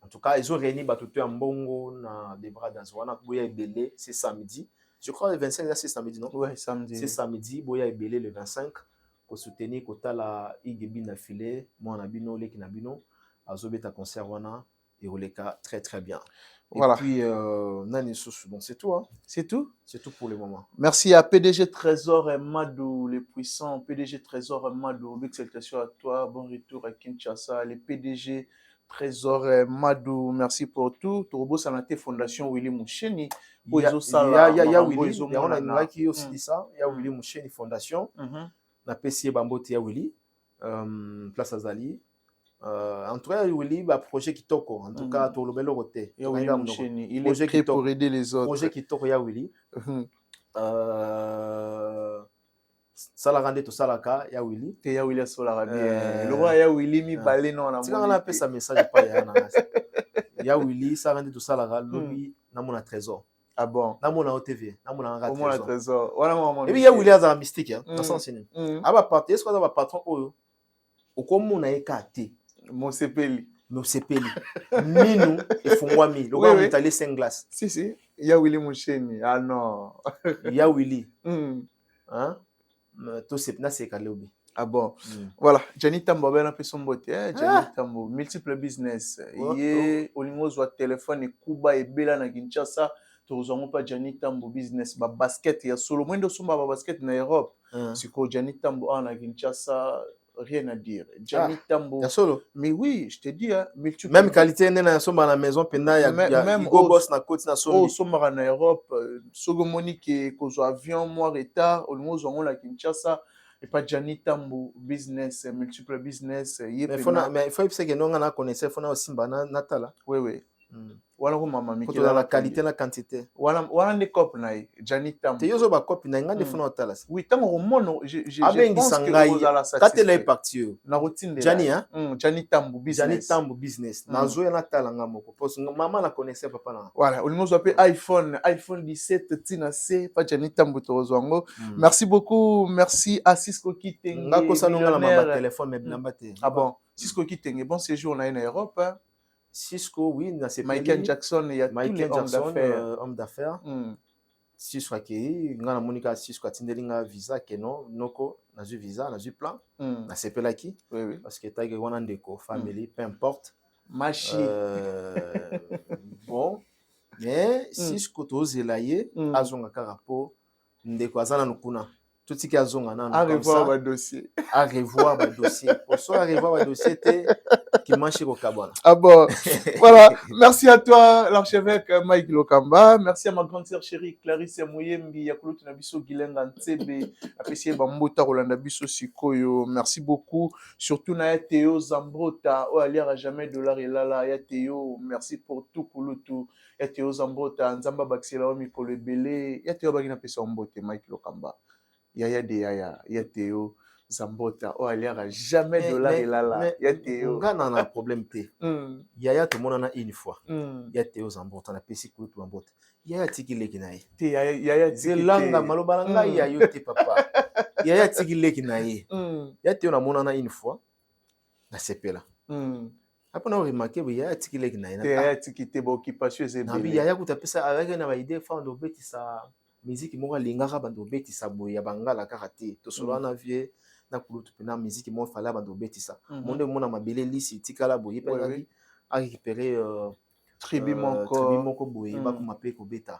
En tout cas, ils ont réuni Batoto en Bongo na des bras dans Zwana. Boya Ebele, c'est samedi. Je crois le 25, c'est samedi, non? Oui, samedi. C'est samedi. Boya Ebele le 25. Pour soutenir Kota la Igebi na filé. Moi, Nabino, Leki Nabino. Azobeta concert Wana. Et Oleka très très bien. Voilà. Et puis, Nani Sosu. Donc, c'est tout. Hein? C'est tout? C'est tout pour le moment. Merci à PDG Trésor et Madou, les puissants. PDG Trésor et Madou. Big salutation à toi. Bon retour à Kinshasa. Les PDG Trésor Madou, merci pour tout. Tourbo Sanate Fondation Willy Moucheni. Il y a Willy. On a qui aussi dit ça. Il y a Willy Moucheni Fondation. Na PC Bambote ya Willy. Place Azali. En tout cas, Willy, bah projet qui toque. En tout cas, pour le bel côté. Il est prêt pour aider les autres. Projet qui toque ya Willy. Ça la rende tout ça la cas ya Willy. Te ya Willy so la bien. Le roi ya Willy mi balé non na. Tu quand on appelle ça message pas ya Willy ça rende tout ça la lobby na mon trésor. Ah bon. Na mon OTV, na mon trésor. Mon trésor. Voilà mon. Et puis ya Willy a mystique hein, dans sens ni. Aba partir est-ce qu'on va patron oyo. Okomo na ekate. Mon sepeli. Minu efungwami. Le gars mutale 5 glaces. Si. Ya Willy Moucheni. Ah non. Ya Willy. Hein? Tout c'est na c'est kalobi. Ah bon. Voilà, Johnny Tambo ben un peu son beauté, Johnny Tambo, multiple business. Yé olingo zo téléphone et Kuba et Bela na Kinshasa, tozongo pas Johnny Tambo business ba basket ya solo mwendo sumba ba basket na Europe. Siko Johnny Tambo na Kinshasa, rien à dire. Johnny Tambo. Ya solo. Mais oui, je te dis multiple. Même qualité na somba na maison penda ya même go boss na côte na solo. Oh somba na Europe, sogo monique ko zo avion moi retard, olingo zongo la Kinshasa. Et pas Johnny Tambo business, multiple business. Mais il faut que nous connaissions, il faut aussi Mbana Natala. Oui. Wana ko mama Pour la qualité et la quantité. Wana ne cop na Johnny Tambo. Te yozo ba copie na ngande fona otala. Oui, tant au mono je pense que vous allez satisfait. Quand elle est partie. Na routine Johnny hein? Johnny Tambo business. Johnny Tambo business. Na zo na tala ngamoko. Parce que maman la connaissait papa na. Voilà, on nous appelle iPhone 17 tina C pas Johnny Tambo tozwango. Merci beaucoup, merci à Cisco Kitenge. Ngako sa nonga la mama téléphone mais bilamba te. Ah bon, Cisco Kitenge bon séjour na Europe hein. Cisco, oui, dans ces Michael Jackson, il y a Michael tous les Jackson, homme d'affaires. Cisco qui, ngana monika Cisco atindelinga visa keno noko na ju visa, na ju plan, na sepela ki. Oui. Parce que tagi wana ndeko family, peu importe. Machi. Bon, mais Cisco tozelaye azonga karapo ndeko azana nukuna. Tout ce qui a zonga na à revoir votre dossier. À revoir votre dossier. Pour ça, à revoir votre dossier, qui mange au Cabana. Ah bon. Voilà. Merci à toi, l'archevêque Mike Lokamba. Merci à ma grande sœur chérie Clarisse Mouyembi. Yakulu Tunabiso Gilenga Ntsebe. Apprécié Bambota Rolanda Biso Sikoyo. Merci beaucoup. Surtout na Théo Zambrota. Oh, alière à jamais dollar et là. Ya Théo. Merci pour tout Kulutu. Ya Théo Zambrota. Nzamba Baxila Omi Kolebele. Ya Théo Bagina Pesa Mbote Mike Lokamba. Yaya de Yaya, ya Théo Zambota, oh alière jamais dollar et là, ya Théo. On a un problème T. Yaya tout le monde en a une fois. Ya Théo Zambota, on a payé pour tout Zambota. Yaya tiki lekinaye. Yaya tiki langa malobalanga ya yote papa. Yaya tiki lekinaye. Ya Théo na mon en a une fois. Na sepela. Après on a remarqué oui yaya tiki lekinaye. Yaya tiki te ba occupation c'est bien. Yaya ku tapesa avec na ba idée fa ndo beti sa musique moko lingaka bando betisa boya bangala karate to solo na vie na kulutu pena musique mo fala bando betisa monde mona mabele lisi tikala boye pa a récupérer tribu moko boye ba kuma pe ko beta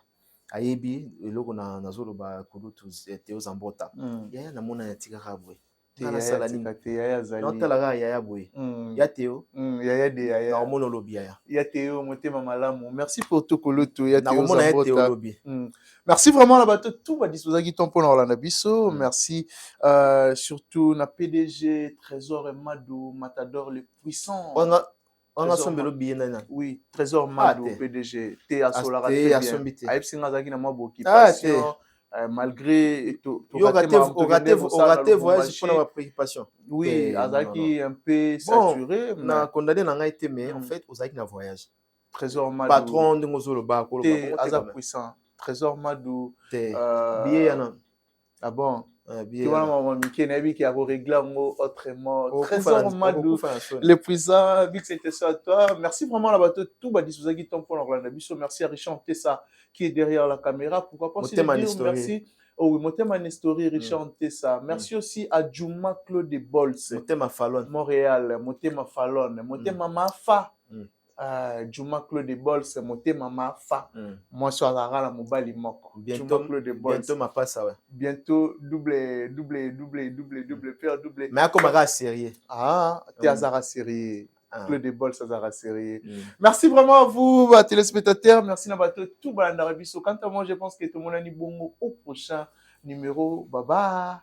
ayebi eloko na zolo ba kulutu Théo Zambota yaya na mona ya tikaka boye na sala ni yaya zali non tala yaya boye ya Théo yaya de yaya na mona lobi ya Théo motema malamu merci pour tout kulutu ya Théo Zambota merci vraiment la bateau tout va disposer qui ton pour Rolanda Biso merci surtout na PDG Trésor et Madou Matador le puissant on a sombelo bien nana oui Trésor Madou PDG T à Solara Aipsinga zaki na mabo occupation malgré raté voyage pour la préoccupation oui azaki un peu saturé na condamné na été mais en fait ozaki na voyage Trésor Madou patron de ngozolo ba ko aza puissant Trésor Madou billet yana ah bon tu vois maman Mickey Nabi qui a réglé autrement Trésor Madou le puissant Big c'était ça à toi merci vraiment la bateau tout ba disposer qui tombe pour Rolanda Biso merci à Richard Tessa qui est derrière la caméra pourquoi pas aussi dire merci oh Motema Nestori Richard Tessa merci aussi à Juma Claude de Bols Motema Fallon Montréal Motema Fallon Motema Mafa Juma Claude de Bols Motema Mafa moi sur la mobile moko bientôt ma passe ouais bientôt double paire double mais comme un sérieux t'es Azara sérieux Claude de Bols Azara sérieux merci vraiment à vous téléspectateurs merci na bato tout balanda biso quant à moi je pense que tout le monde a ni bongo au prochain numéro bye bye.